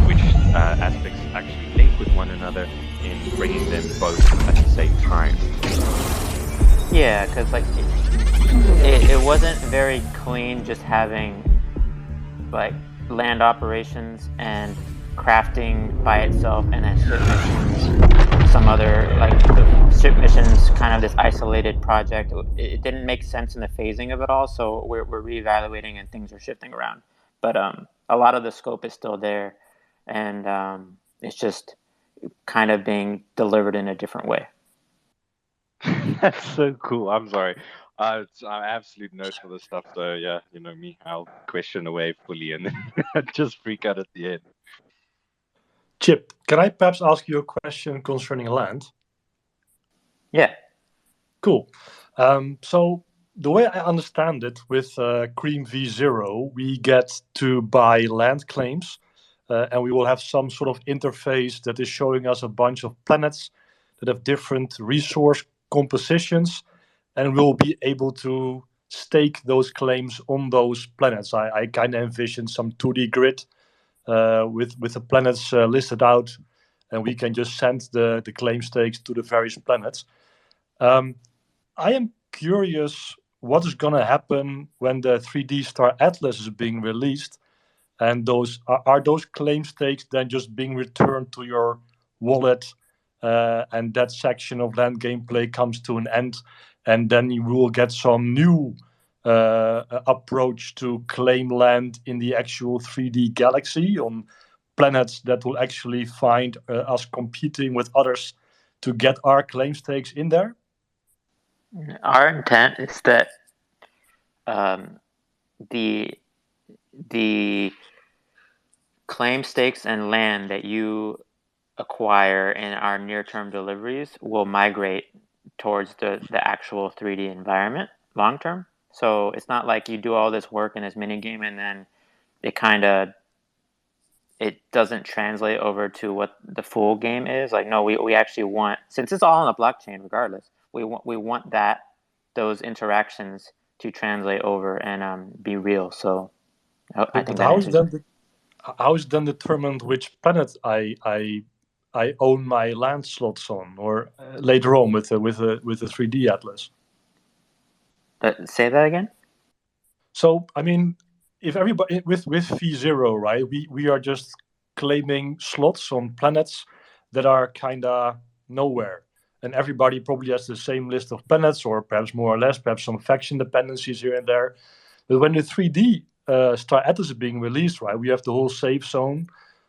Speaker 3: which aspects actually link with one another in bringing them both at the same time.
Speaker 7: yeah, because like it wasn't very clean just having like land operations and crafting by itself, and then ship missions, some other like the ship missions, kind of this isolated project. It didn't make sense in the phasing of it all, so we're reevaluating and things are shifting around. But a lot of the scope is still there, and it's just kind of being delivered in a different way.
Speaker 3: That's so cool. I'm sorry. I'm absolute nerd for this stuff. So yeah, you know me, I'll question away fully and then just freak out at the end.
Speaker 8: Chip, can I perhaps ask you a question concerning land?
Speaker 7: Yeah.
Speaker 8: Cool. So the way I understand it, with Cream V0, we get to buy land claims, and we will have some sort of interface that is showing us a bunch of planets that have different resource compositions, and we'll be able to stake those claims on those planets. I kind of envision some 2D grid with the planets listed out, and we can just send the claim stakes to the various planets. I am curious what is going to happen when the 3D Star Atlas is being released, and are those claim stakes then just being returned to your wallet, and that section of land gameplay comes to an end, and then you will get some new approach to claim land in the actual 3D galaxy on planets that will actually find us competing with others to get our claim stakes in there?
Speaker 7: Our intent is that the claim stakes and land that you acquire in our near-term deliveries will migrate towards the actual 3D environment long-term. So it's not like you do all this work in this minigame and then it doesn't translate over to what the full game is. Like, no, we actually want, since it's all on the blockchain regardless, we want those interactions to translate over and be real. So I think that answers.
Speaker 8: How is then determined which planet I own my land slots on, or later on with the 3D Atlas?
Speaker 7: Say that again.
Speaker 8: So I mean, if everybody with V0, right? We are just claiming slots on planets that are kinda nowhere, and everybody probably has the same list of planets, or perhaps more or less, perhaps some faction dependencies here and there. But when the 3D Star Atlas is being released, right, we have the whole safe zone,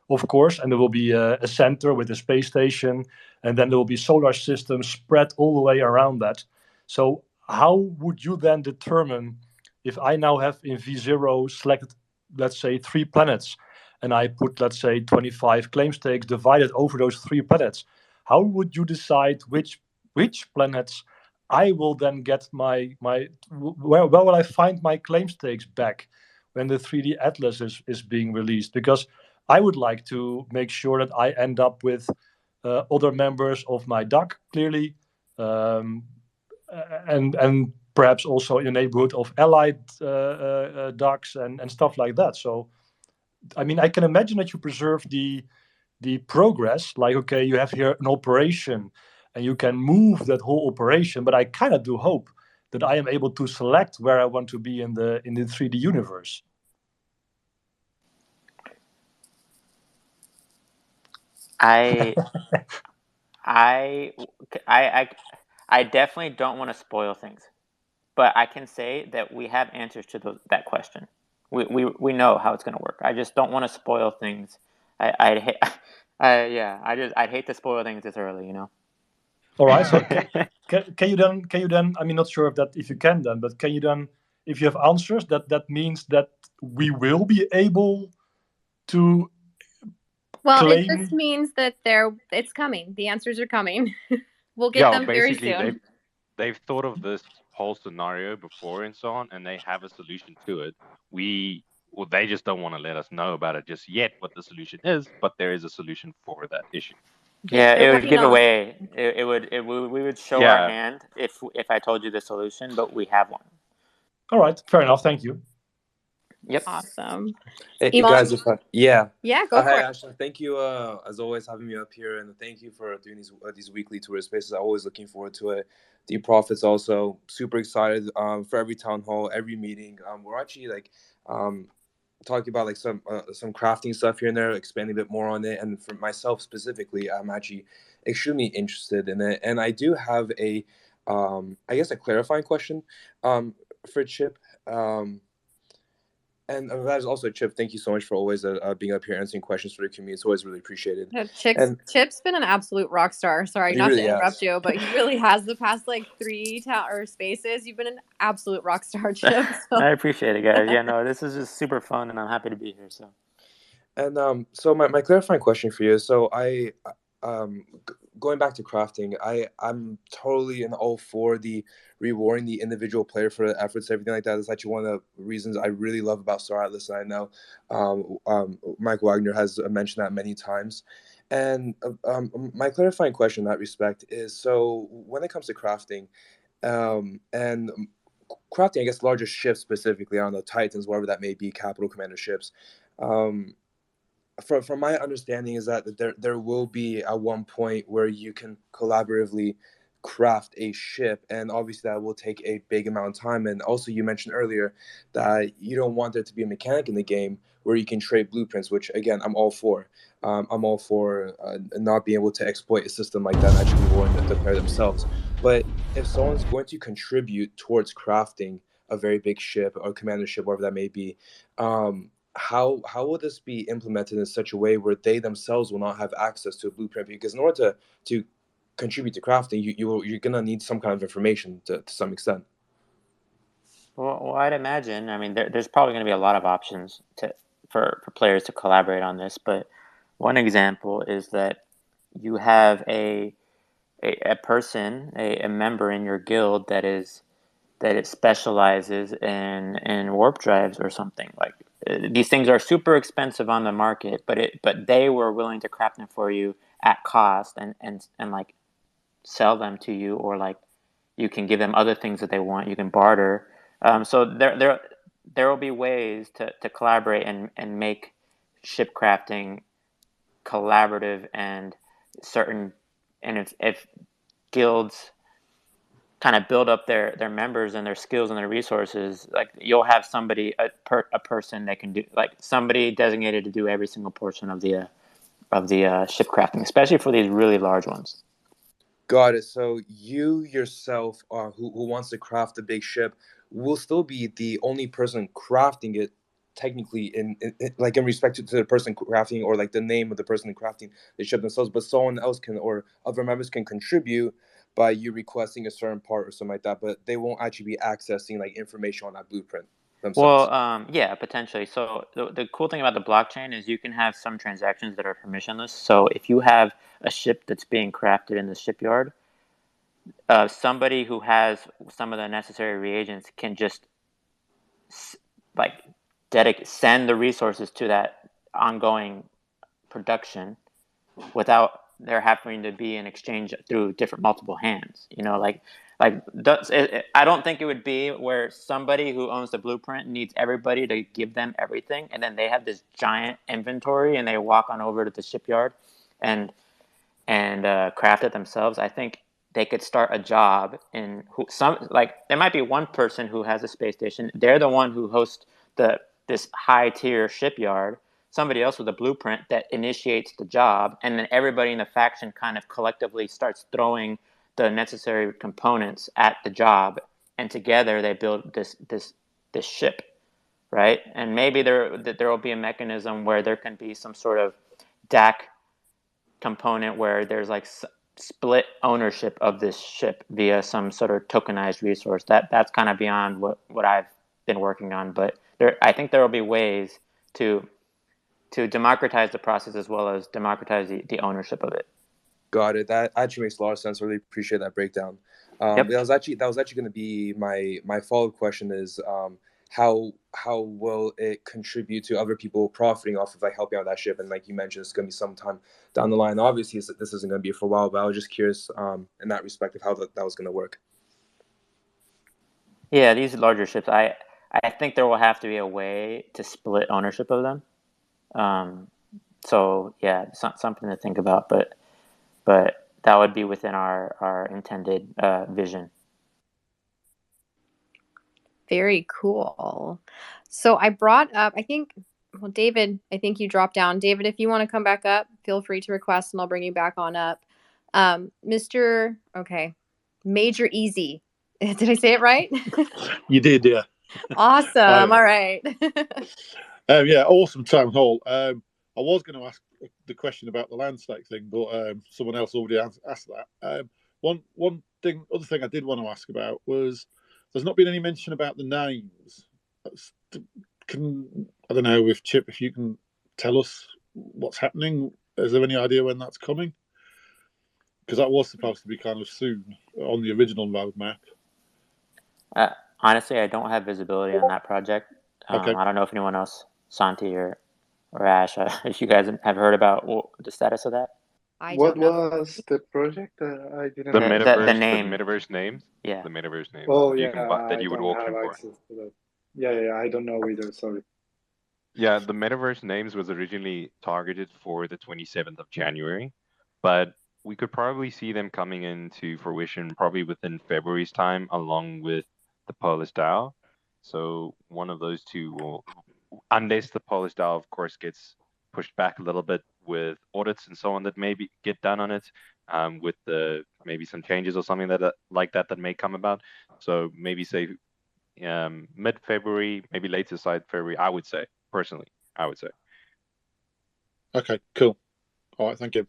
Speaker 8: of course, and there will be a center with a space station, and then there will be solar systems spread all the way around that. So how would you then determine if I now have in V0 selected, let's say, 3 planets, and I put, let's say, 25 claim stakes divided over those 3 planets? How would you decide which planets I will then get where will I find my claim stakes back when the 3D Atlas is being released? Because I would like to make sure that I end up with other members of my DAC, clearly, and perhaps also in the neighborhood of allied DACs and stuff like that. So, I mean, I can imagine that you preserve the progress. Like, okay, you have here an operation, and you can move that whole operation. But I kind of do hope that I am able to select where I want to be in the 3D universe.
Speaker 7: I definitely don't want to spoil things, but I can say that we have answers to that question. We know how it's going to work. I just don't want to spoil things. I'd hate to spoil things this early, you know.
Speaker 8: All right. So can you then? I mean, not sure if you can then, but can you then, if you have answers, that means that we will be able to.
Speaker 1: Well,
Speaker 8: claim...
Speaker 1: it just means that it's coming. The answers are coming. We'll get them very soon.
Speaker 3: They've thought of this whole scenario before and so on, and they have a solution to it. They just don't want to let us know about it just yet, what the solution is, but there is a solution for that issue.
Speaker 7: Yeah, it would give away. We would show our hand if I told you the solution, but we have one.
Speaker 8: All right, fair enough. Thank you.
Speaker 7: Yep.
Speaker 1: Awesome.
Speaker 16: Hey, guys, go for
Speaker 1: it.
Speaker 16: Ashley, thank you as always having me up here, and thank you for doing these weekly tour spaces. I'm always looking forward to it. The Profits also super excited for every town hall, every meeting. We're actually talking about some crafting stuff here and there, expanding a bit more on it. And for myself specifically, I'm actually extremely interested in it. And I do have a clarifying question for Chip. And that is also Chip. Thank you so much for always being up here answering questions for the community. It's always really appreciated.
Speaker 1: Chip's been an absolute rock star. Sorry, not to interrupt you, but he really has. The past 3 spaces, you've been an absolute rock star, Chip. So.
Speaker 7: I appreciate it, guys. Yeah, no, this is just super fun, and I'm happy to be here. So,
Speaker 16: and so my clarifying question for you is: so going back to crafting, I'm totally in all for the rewarding the individual player for the efforts, everything like that. That's actually one of the reasons I really love about Star Atlas. And I know Mike Wagner has mentioned that many times. And my clarifying question in that respect is, so when it comes to crafting, and crafting, I guess, larger ships specifically, I don't know, Titans, whatever that may be, capital commander ships, from my understanding is that there will be at one point where you can collaboratively craft a ship, and obviously that will take a big amount of time. And also, you mentioned earlier that you don't want there to be a mechanic in the game where you can trade blueprints, which again I'm all for. I'm all for not being able to exploit a system like that and actually be willing to declare themselves. But if someone's going to contribute towards crafting a very big ship or commander ship, whatever that may be, how will this be implemented in such a way where they themselves will not have access to a blueprint? Because in order to contribute to crafting, you're gonna need some kind of information to some extent.
Speaker 7: Well, I'd imagine. I mean, there's probably going to be a lot of options for players to collaborate on this. But one example is that you have a person, a member in your guild that it specializes in warp drives or something. Like these things are super expensive on the market, but they were willing to craft them for you at cost and like sell them to you, or like you can give them other things that they want. You can barter. So there will be ways to collaborate and make ship crafting collaborative and certain. And if guilds kind of build up their members and their skills and their resources, like you'll have somebody a person that can do, like somebody designated to do every single portion of the ship crafting, especially for these really large ones.
Speaker 16: Got it. So you yourself, who wants to craft a big ship, will still be the only person crafting it, technically, in like in respect to the person crafting, or like the name of the person crafting the ship themselves. But someone else can, or other members can contribute by you requesting a certain part or something like that. But they won't actually be accessing like information on that blueprint themselves.
Speaker 7: Well, yeah, potentially. So the cool thing about the blockchain is you can have some transactions that are permissionless. So if you have a ship that's being crafted in the shipyard, somebody who has some of the necessary reagents can just like send the resources to that ongoing production without there having to be an exchange through different multiple hands. You know, I don't think it would be where somebody who owns the blueprint needs everybody to give them everything, and then they have this giant inventory and they walk on over to the shipyard and craft it themselves. I think they could start a job in there might be one person who has a space station. They're the one who hosts this high tier shipyard. Somebody else with a blueprint that initiates the job, and then everybody in the faction kind of collectively starts throwing the necessary components at the job, and together they build this ship, right? And maybe there will be a mechanism where there can be some sort of DAC component where there's like split ownership of this ship via some sort of tokenized resource. That's kind of beyond what I've been working on, but I think there will be ways to democratize the process as well as democratize the ownership of it.
Speaker 16: Got it. That actually makes a lot of sense. I really appreciate that breakdown.
Speaker 7: Yep.
Speaker 16: That was actually going to be my follow-up question is how will it contribute to other people profiting off of like helping out that ship? And like you mentioned, it's going to be sometime down the line. Obviously, this isn't going to be for a while, but I was just curious in that respect of how that was going to work.
Speaker 7: Yeah, these larger ships, I think there will have to be a way to split ownership of them. So yeah, something to think about, but that would be within our intended vision.
Speaker 1: Very cool. So I brought up, David, I think you dropped down. David, if you want to come back up, feel free to request and I'll bring you back on up. Major Easy. Did I say it right?
Speaker 17: You did, yeah.
Speaker 1: Awesome. All right.
Speaker 17: Yeah, awesome town hall. I was going to ask the question about the land stake thing, but someone else already asked that. Other thing I did want to ask about was there's not been any mention about the names. I don't know if Chip, if you can tell us what's happening. Is there any idea when that's coming? Because that was supposed to be kind of soon on the original roadmap.
Speaker 7: Honestly, I don't have visibility on that project.
Speaker 17: Okay.
Speaker 7: I don't know if anyone else, Santi or Ash, if you guys have heard about the status of that.
Speaker 6: What was the project? I didn't.
Speaker 3: The Metaverse,
Speaker 7: the name.
Speaker 3: The Metaverse names.
Speaker 7: Yeah.
Speaker 3: The Metaverse names.
Speaker 6: Oh
Speaker 3: that
Speaker 6: yeah,
Speaker 3: you can buy, that you would
Speaker 6: don't
Speaker 3: auction
Speaker 6: have
Speaker 3: for.
Speaker 6: access to that. Yeah, I don't know either. Sorry.
Speaker 3: Yeah, the Metaverse names was originally targeted for the 27th of January, but we could probably see them coming into fruition probably within February's time, along with the Polish DAO. So one of those two will, unless the Polish DAO, of course, gets pushed back a little bit with audits and so on that maybe get done on it, with the maybe some changes or something that like that may come about. So maybe say mid-February, maybe later side February. I would say personally, I would say.
Speaker 17: Okay, cool. All right, thank you.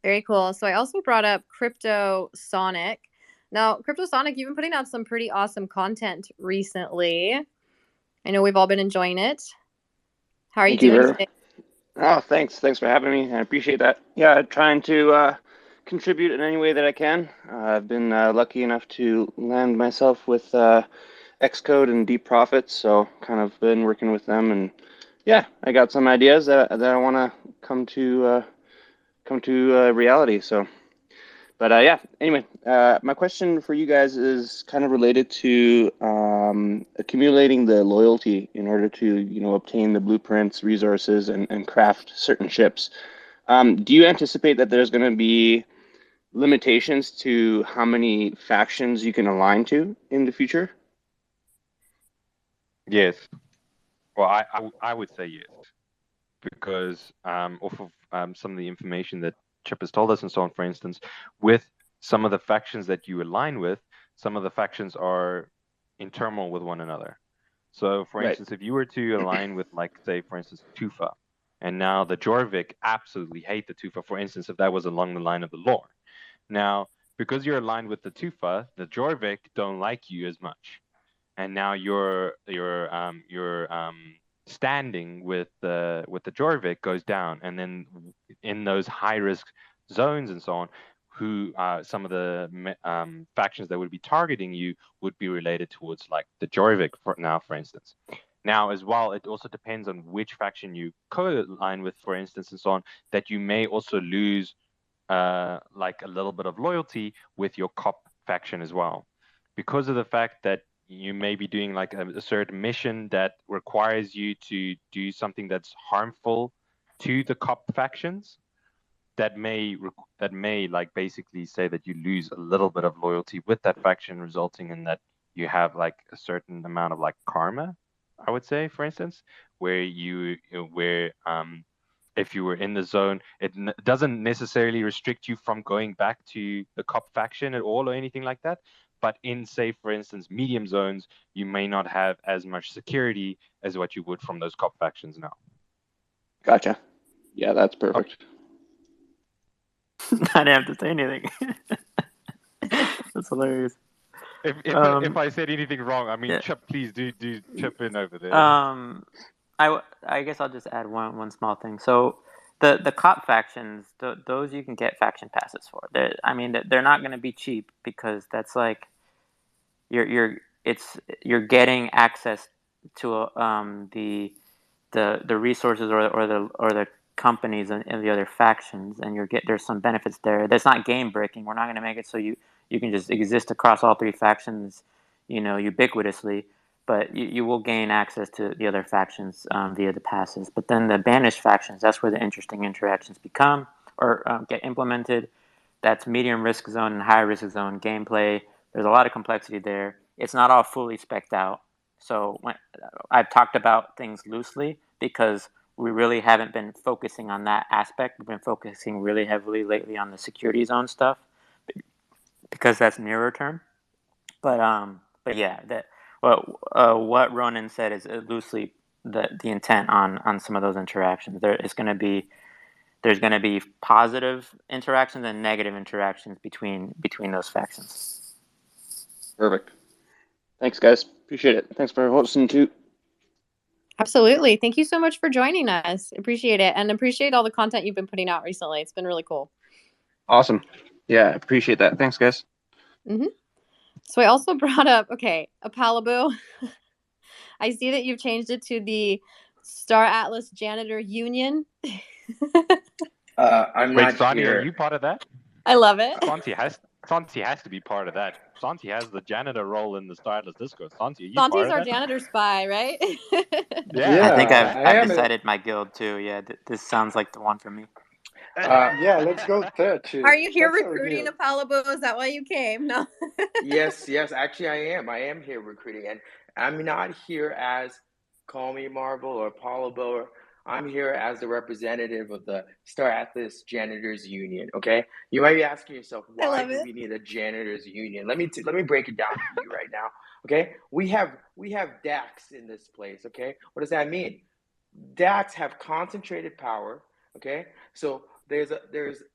Speaker 1: Very cool. So I also brought up Crypto Sonic. Now, Crypto Sonic, you've been putting out some pretty awesome content recently. I know we've all been enjoying it. How are you doing today?
Speaker 18: Oh, thanks. Thanks for having me. I appreciate that. Yeah, trying to contribute in any way that I can. I've been lucky enough to land myself with Xcode and Deep Profits, so kind of been working with them, and yeah, I got some ideas that I want to come to reality. So, but yeah. Anyway, my question for you guys is kind of related to accumulating the loyalty in order to obtain the blueprints, resources, and craft certain ships. Do you anticipate that there's going to be limitations to how many factions you can align to in the future?
Speaker 3: Yes. Well, I would say yes, because off of some of the information that Chip has told us and so on, for instance, with some of the factions that you align with, some of the factions are in turmoil with one another. So, for instance, if you were to align with, like, say, for instance, Tufa, and now the Jorvik absolutely hate the Tufa, for instance, if that was along the line of the lore. Now, because you're aligned with the Tufa, the Jorvik don't like you as much. And now your standing with the Jorvik goes down, and then in those high risk zones and so on, who some of the factions that would be targeting you would be related towards, like, the Jorvik for instance. Now, as well, it also depends on which faction you co-align with, for instance, and so on, that you may also lose like a little bit of loyalty with your COP faction as well, because of the fact that you may be doing like a certain mission that requires you to do something that's harmful to the COP factions. That may like basically say that you lose a little bit of loyalty with that faction, resulting in that you have like a certain amount of like karma, I would say, for instance, where if you were in the zone, it doesn't necessarily restrict you from going back to the COP faction at all or anything like that. But in, say, for instance, medium zones, you may not have as much security as what you would from those COP factions now.
Speaker 18: Gotcha. Yeah, that's perfect.
Speaker 7: I didn't have to say anything. That's hilarious.
Speaker 3: If I said anything wrong, I mean, yeah. Chip, please do chip in over there.
Speaker 7: I guess I'll just add one small thing. So the COP factions, those you can get faction passes for. They're not going to be cheap, because that's like you're getting access to the resources or the companies and the other factions, and there's some benefits there. That's not game breaking. We're not going to make it so you can just exist across all three factions, ubiquitously. But you will gain access to the other factions via the passes. But then the banished factions, that's where the interesting interactions become or get implemented. That's medium risk zone and high risk zone gameplay. There's a lot of complexity there. It's not all fully spec'd out. So I've talked about things loosely because we really haven't been focusing on that aspect. We've been focusing really heavily lately on the security zone stuff because that's nearer term. But yeah, what Ronan said is loosely the intent on some of those interactions. There's going to be positive interactions and negative interactions between those factions.
Speaker 18: Perfect. Thanks, guys. Appreciate it. Thanks for hosting too.
Speaker 1: Absolutely. Thank you so much for joining us. Appreciate it, and appreciate all the content you've been putting out recently. It's been really cool.
Speaker 18: Awesome. Yeah, appreciate that. Thanks, guys.
Speaker 1: Mm-hmm. So I also brought up, Apalaboo. I see that you've changed it to the Star Atlas Janitor Union.
Speaker 3: I'm not Sonny, here. Are you part of that?
Speaker 1: I love it.
Speaker 3: Santi has to be part of that. Santi has the janitor role in the Star Atlas Discord. Santi, are you part
Speaker 1: Santi's
Speaker 3: of
Speaker 1: our
Speaker 3: that?
Speaker 1: janitor spy, right?
Speaker 7: I think
Speaker 6: Yeah, I
Speaker 7: I've
Speaker 6: am.
Speaker 7: decided my guild too. Yeah, this sounds like the one for me.
Speaker 6: Yeah, let's go there too.
Speaker 1: Are you here
Speaker 6: That's our
Speaker 1: recruiting
Speaker 6: guild.
Speaker 1: a Palabo? Is that why you came? No.
Speaker 19: Yes, actually I am. I am here recruiting, and I'm not here as Call Me Marvel or Apollo Bower. I'm here as the representative of the Star Atlas Janitors Union. Okay, you might be asking yourself,
Speaker 1: I
Speaker 19: why
Speaker 1: love
Speaker 19: do
Speaker 1: it.
Speaker 19: we need a janitors union? Let me break it down for you right now. Okay, we have DACs in this place. Okay, what does that mean? DACs have concentrated power. Okay, so there's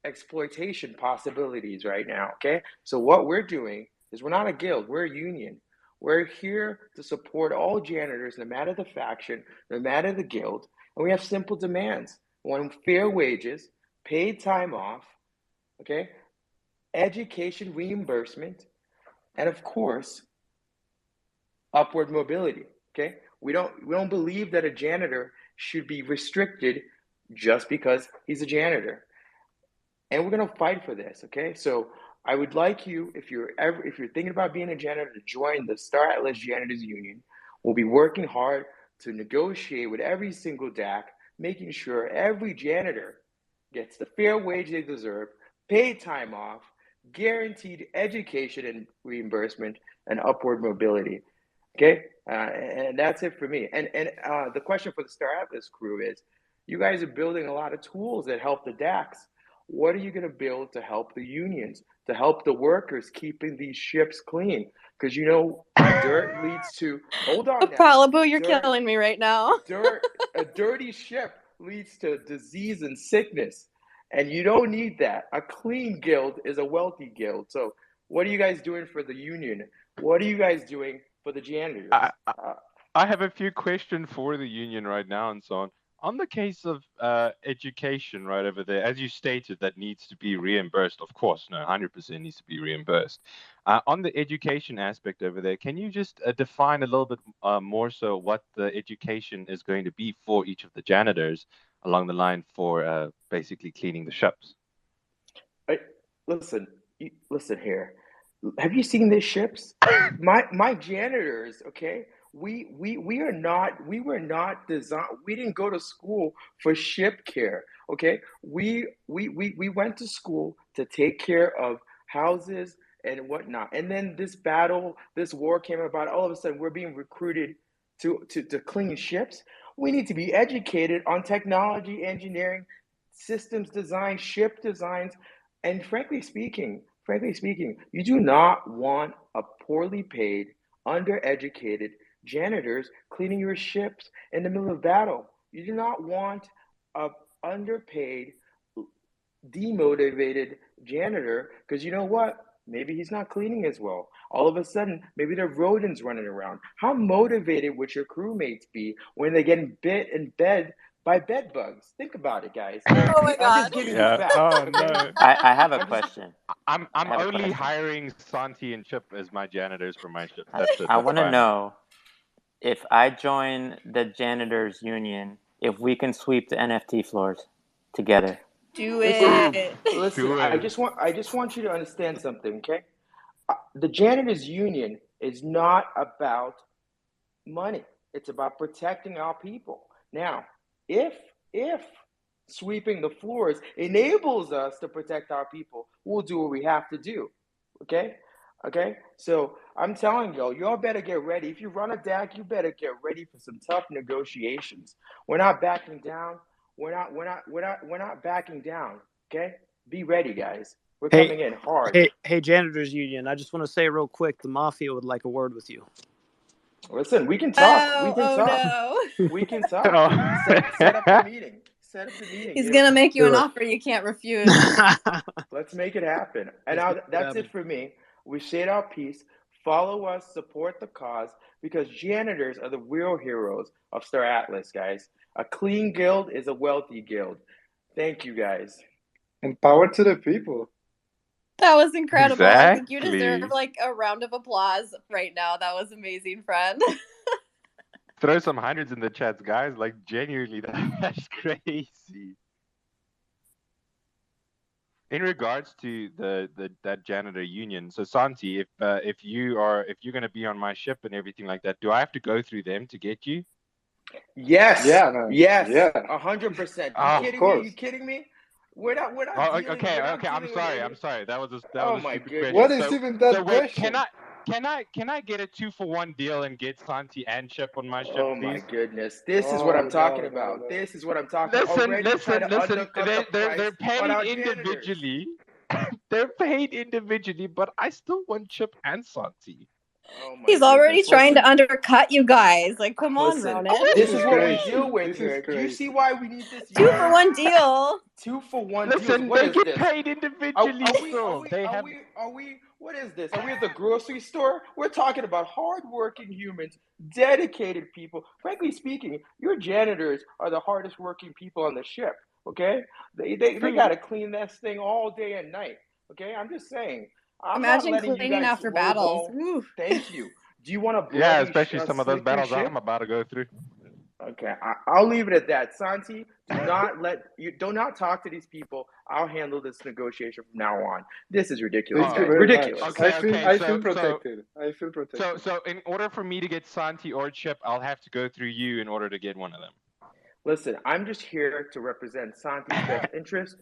Speaker 19: exploitation possibilities right now. Okay, so what we're doing is we're not a guild, we're a union. We're here to support all janitors, no matter the faction, no matter the guild, and we have simple demands. We want fair wages, paid time off, okay, education reimbursement, and of course, upward mobility. Okay, we don't believe that a janitor should be restricted just because he's a janitor, and we're gonna fight for this. Okay, so I would like you, if you're thinking about being a janitor, to join the Star Atlas Janitors Union. We'll be working hard to negotiate with every single DAC, making sure every janitor gets the fair wage they deserve, paid time off, guaranteed education and reimbursement, and upward mobility. Okay, and that's it for me. And the question for the Star Atlas crew is, you guys are building a lot of tools that help the DACs. What are you going to build to help the unions, to help the workers keeping these ships clean? Because dirt leads to, hold on now.
Speaker 1: Palabo, you're killing me right now.
Speaker 19: A dirty ship leads to disease and sickness, and you don't need that. A clean guild is a wealthy guild. So what are you guys doing for the union? What are you guys doing for the janitors?
Speaker 3: I have a few questions for the union right now and so on. On the case of education right over there, as you stated, that needs to be reimbursed. Of course, no, 100% needs to be reimbursed. On the education aspect over there, can you just define a little bit more so what the education is going to be for each of the janitors along the line for basically cleaning the ships?
Speaker 19: Listen here. Have you seen these ships? My janitors, okay? We were not designed. We didn't go to school for ship care, okay? We went to school to take care of houses and whatnot. And then this war came about. All of a sudden, we're being recruited to clean ships. We need to be educated on technology, engineering, systems design, ship designs, and frankly speaking, you do not want a poorly paid, undereducated janitors cleaning your ships in the middle of battle. You do not want a underpaid, demotivated janitor, because you know what? Maybe he's not cleaning as well. All of a sudden, maybe there are rodents running around. How motivated would your crewmates be when they're getting bit in bed by bed bugs? Think about it, guys.
Speaker 1: Oh my
Speaker 19: I'm
Speaker 1: God.
Speaker 19: just giving you facts.
Speaker 3: Oh
Speaker 19: okay?
Speaker 3: no.
Speaker 7: I have a question.
Speaker 3: I'm
Speaker 7: have a
Speaker 3: only
Speaker 7: question.
Speaker 3: hiring Santi and Chip as my janitors for my ships. That's it.
Speaker 7: I
Speaker 3: That's
Speaker 7: want to
Speaker 3: fine.
Speaker 7: know, if I join the janitors union, if we can sweep the NFT floors together.
Speaker 1: Do it.
Speaker 19: Listen, I just want you to understand something, okay? The janitors union is not about money. It's about protecting our people. Now, if sweeping the floors enables us to protect our people, we'll do what we have to do. Okay? So I'm telling y'all better get ready. If you run a DAC, you better get ready for some tough negotiations. We're not backing down. We're not backing down. Okay? Be ready, guys. We're coming in hard.
Speaker 10: Hey, Janitors Union, I just want to say real quick, the Mafia would like a word with you.
Speaker 19: Listen, we can talk.
Speaker 1: No.
Speaker 19: We can talk. Set up the meeting.
Speaker 1: He's going to make you an offer you can't refuse.
Speaker 19: Let's make it happen. And now that's it for me. We said our piece. Follow us, support the cause, because janitors are the real heroes of Star Atlas, guys. A clean guild is a wealthy guild. Thank you, guys.
Speaker 6: And power to the people.
Speaker 1: That was incredible.
Speaker 3: Exactly.
Speaker 1: I think you deserve like a round of applause right now. That was amazing, friend.
Speaker 3: Throw some hundreds in the chats, guys. Like, genuinely, that's crazy. In regards to that janitor union, so Santi, if you're going to be on my ship and everything like that, do I have to go through them to get you?
Speaker 19: Yes.
Speaker 6: Yeah, man.
Speaker 19: Yes.
Speaker 6: Yeah.
Speaker 19: 100%.
Speaker 3: Oh,
Speaker 19: You kidding me? You kidding me? We're not dealing.
Speaker 3: okay.
Speaker 19: We're not
Speaker 3: I'm
Speaker 19: dealing
Speaker 3: sorry.
Speaker 19: with
Speaker 3: I'm sorry. That was
Speaker 19: Oh
Speaker 3: a
Speaker 19: my
Speaker 3: stupid
Speaker 19: goodness.
Speaker 3: question.
Speaker 6: What is even that
Speaker 3: wait,
Speaker 6: question?
Speaker 3: can I get a 2-for-1 deal and get Santi and ship on my ship,
Speaker 19: Oh my
Speaker 3: please?
Speaker 19: goodness. This is what I'm talking about. This is what I'm talking about. Already trying to undercut the price
Speaker 3: They're
Speaker 19: on
Speaker 3: paid
Speaker 19: our janitors.
Speaker 3: individually. They're paid individually, but I still want Chip and Santi.
Speaker 19: Oh my
Speaker 1: He's already
Speaker 19: goodness.
Speaker 1: trying
Speaker 19: Listen,
Speaker 1: to undercut you guys. Like, come on,
Speaker 19: listen.
Speaker 1: Ronan.
Speaker 19: This is what we
Speaker 6: crazy.
Speaker 19: deal with
Speaker 6: This
Speaker 19: here.
Speaker 6: is
Speaker 19: Do you
Speaker 6: crazy.
Speaker 19: see why we need this?
Speaker 1: 2-for-1 deal.
Speaker 19: 2-for-1 deals.
Speaker 3: Listen,
Speaker 19: What
Speaker 3: they
Speaker 19: is
Speaker 3: get
Speaker 19: this?
Speaker 3: paid individually still.
Speaker 19: What is this? Are we at the grocery store? We're talking about hardworking humans, dedicated people. Frankly speaking, your janitors are the hardest working people on the ship. Okay, they got to clean this thing all day and night. Okay, I'm just saying. I'm not
Speaker 1: Imagine
Speaker 19: letting you
Speaker 1: cleaning
Speaker 19: guys
Speaker 1: after battles.
Speaker 19: lowball.
Speaker 1: Woo.
Speaker 19: Thank you. Do you want a bloody,
Speaker 3: Yeah, especially some of those
Speaker 19: slippery
Speaker 3: battles
Speaker 19: ship?
Speaker 3: I'm about to go through.
Speaker 19: Okay, I'll leave it at that. Santi, do not talk to these people. I'll handle this negotiation from now on. This is ridiculous,
Speaker 6: Thank you
Speaker 19: guys.
Speaker 6: very
Speaker 19: Ridiculous.
Speaker 6: much.
Speaker 3: Okay,
Speaker 6: I feel protected. I feel protected.
Speaker 3: So in order for me to get Santi or Chip, I'll have to go through you in order to get one of them.
Speaker 19: Listen, I'm just here to represent Santi's best interest,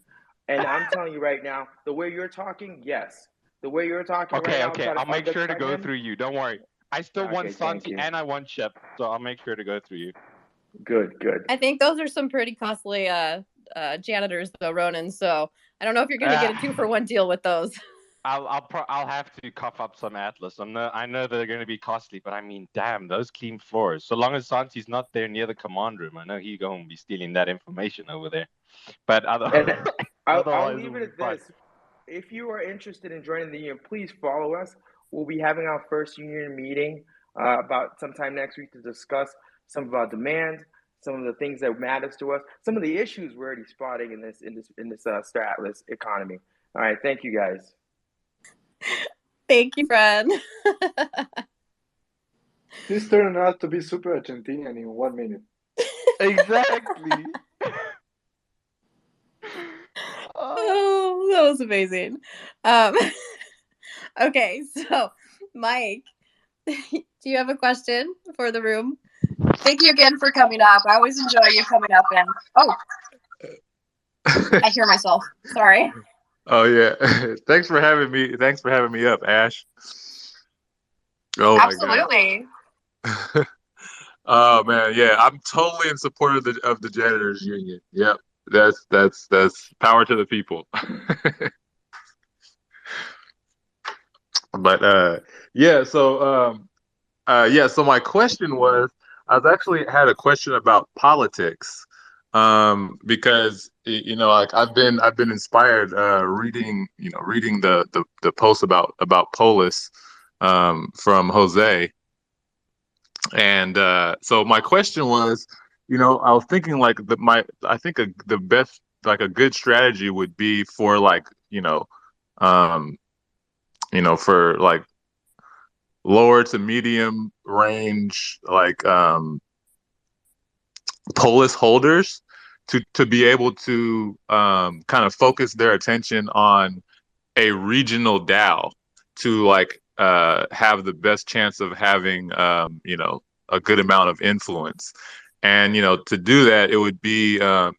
Speaker 19: and I'm telling you right now, the way you're talking, yes. The way you're talking right now,
Speaker 3: Okay, I'll make sure to go through you. Don't worry. I still want Santi and I want Chip, so I'll make sure to go through you.
Speaker 19: Good.
Speaker 1: I think those are some pretty costly janitors, though, Ronan. So I don't know if you're going to get a 2-for-1 deal with those.
Speaker 3: I'll have to cough up some Atlas. I know they're going to be costly, but I mean, damn, those clean floors. So long as Santi's not there near the command room, I know he's going to be stealing that information over there. But
Speaker 19: I'll leave it at this. If you are interested in joining the union, please follow us. We'll be having our first union meeting about sometime next week to discuss some of our demands, some of the things that matters to us, some of the issues we're already spotting in this Star Atlas economy. All right, thank you guys.
Speaker 1: Thank you, friend.
Speaker 6: This turned out to be super Argentinian in 1 minute.
Speaker 3: Exactly.
Speaker 1: Oh, that was amazing. Okay, so Mike, do you have a question for the room? Thank you again for coming up. I always enjoy you coming up and I hear myself. Sorry.
Speaker 20: Oh yeah. Thanks for having me. Thanks for having me up, Ash. Oh
Speaker 1: Absolutely.
Speaker 20: My God. Oh man, yeah. I'm totally in support of the janitors union. Yep. That's power to the people. But yeah, so so my question was, I was actually had a question about politics. Because like I've been inspired reading the post about Polis from Jose. And so my question was, I was thinking like I think the best, like a good strategy would be for like for like lower to medium range like Polis holders to be able to kind of focus their attention on a regional DAO to like have the best chance of having a good amount of influence. And to do that, it would be a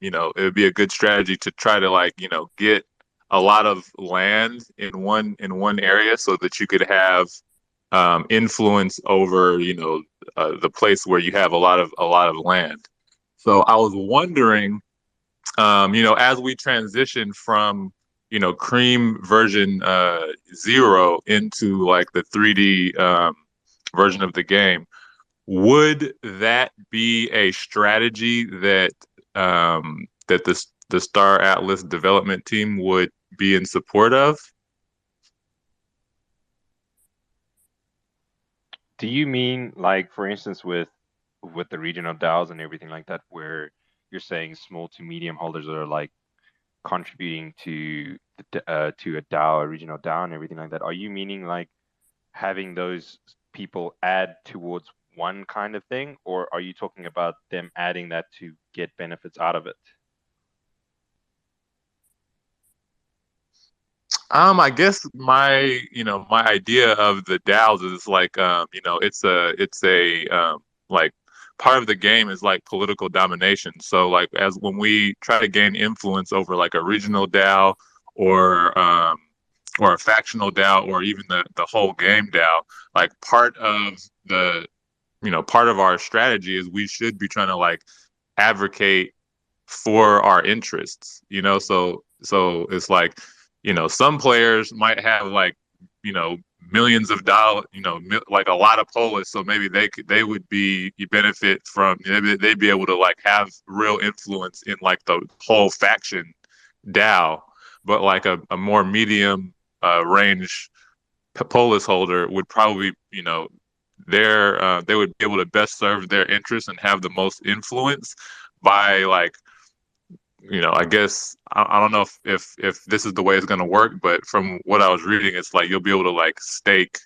Speaker 20: good strategy to try to like get a lot of land in one area so that you could have influence over the place where you have a lot of land. So I was wondering, as we transition from, Cream version 0 into like the 3D version of the game, would that be a strategy that that the Star Atlas development team would be in support of?
Speaker 3: Do you mean like, for instance, with the regional DAOs and everything like that, where you're saying small to medium holders are like contributing to a DAO, a regional DAO, and everything like that? Are you meaning like having those people add towards one kind of thing, or are you talking about them adding that to get benefits out of it?
Speaker 20: I guess my idea of the DAOs is like it's a like part of the game is like political domination. So like as when we try to gain influence over like a regional DAO or or a factional DAO or even the whole game DAO, like the part of our strategy is we should be trying to like advocate for our interests, so it's like, some players might have like, millions of dollars, like a lot of polis, so maybe they would be you benefit from, they'd be able to like have real influence in like the whole faction DAO, but like a more medium range polis holder would probably, they would be able to best serve their interests and have the most influence by like, I guess I don't know if this is the way it's going to work, but from what I was reading, it's like you'll be able to like stake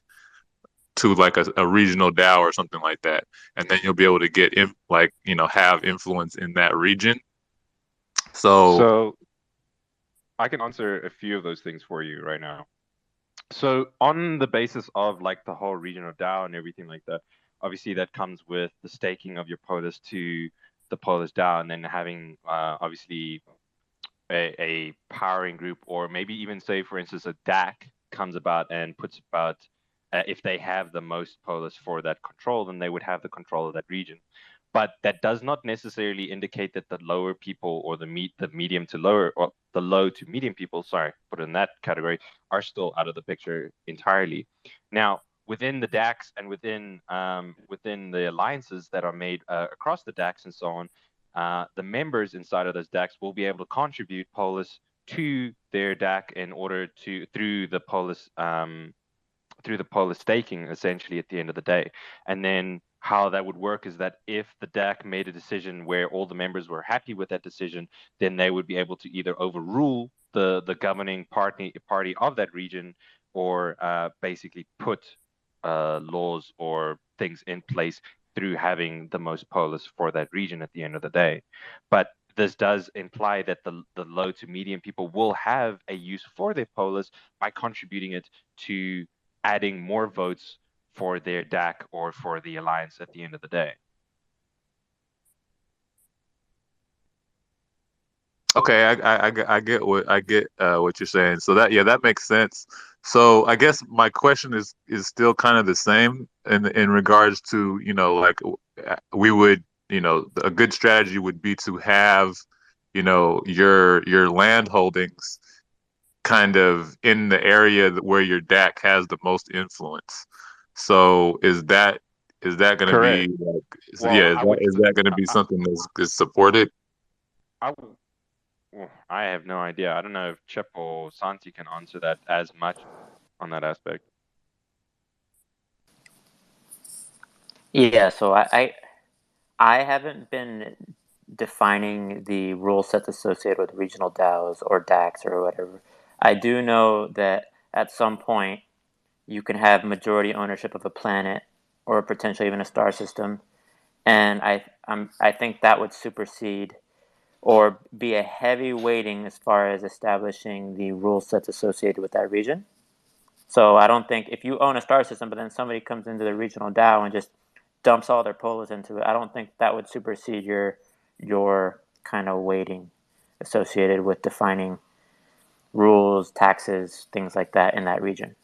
Speaker 20: to like a regional DAO or something like that, and then you'll be able to get in, like, have influence in that region.
Speaker 3: So I can answer a few of those things for you right now. So on the basis of like the whole regional DAO and everything like that, obviously that comes with the staking of your polis to the polis DAO, and then having obviously a powering group, or maybe even say, for instance, a DAC comes about and puts about, if they have the most polis for that control, then they would have the control of that region. But that does not necessarily indicate that the lower people or the medium to lower, or the low to medium people, sorry, put it in that category, are still out of the picture entirely. Now, within the DACs and within the alliances that are made across the DACs and so on, the members inside of those DACs will be able to contribute polis to their DAC in order to through the polis staking, essentially, at the end of the day. And then how that would work is that if the DAC made a decision where all the members were happy with that decision, then they would be able to either overrule the governing party of that region, or basically put laws or things in place through having the most polis for that region at the end of the day. But this does imply that the low to medium people will have a use for their polis by contributing it to adding more votes for their DAC or for the alliance at the end of the day.
Speaker 20: Okay, I get what you're saying. So that makes sense. So I guess my question is still kind of the same in regards to, like, we would, a good strategy would be to have, your land holdings kind of in the area where your DAC has the most influence. So is that going to be like, is that going to be something that's supported?
Speaker 3: I have no idea. I don't know if Chip or Santi can answer that as much on that aspect.
Speaker 7: Yeah, so I haven't been defining the rule sets associated with regional DAOs or DACs or whatever. I do know that at some point you can have majority ownership of a planet or potentially even a star system, and I think that would supersede or be a heavy weighting as far as establishing the rule sets associated with that region. So I don't think if you own a star system, but then somebody comes into the regional DAO and just dumps all their polis into it, I don't think that would supersede your kind of weighting associated with defining rules, taxes, things like that in that region.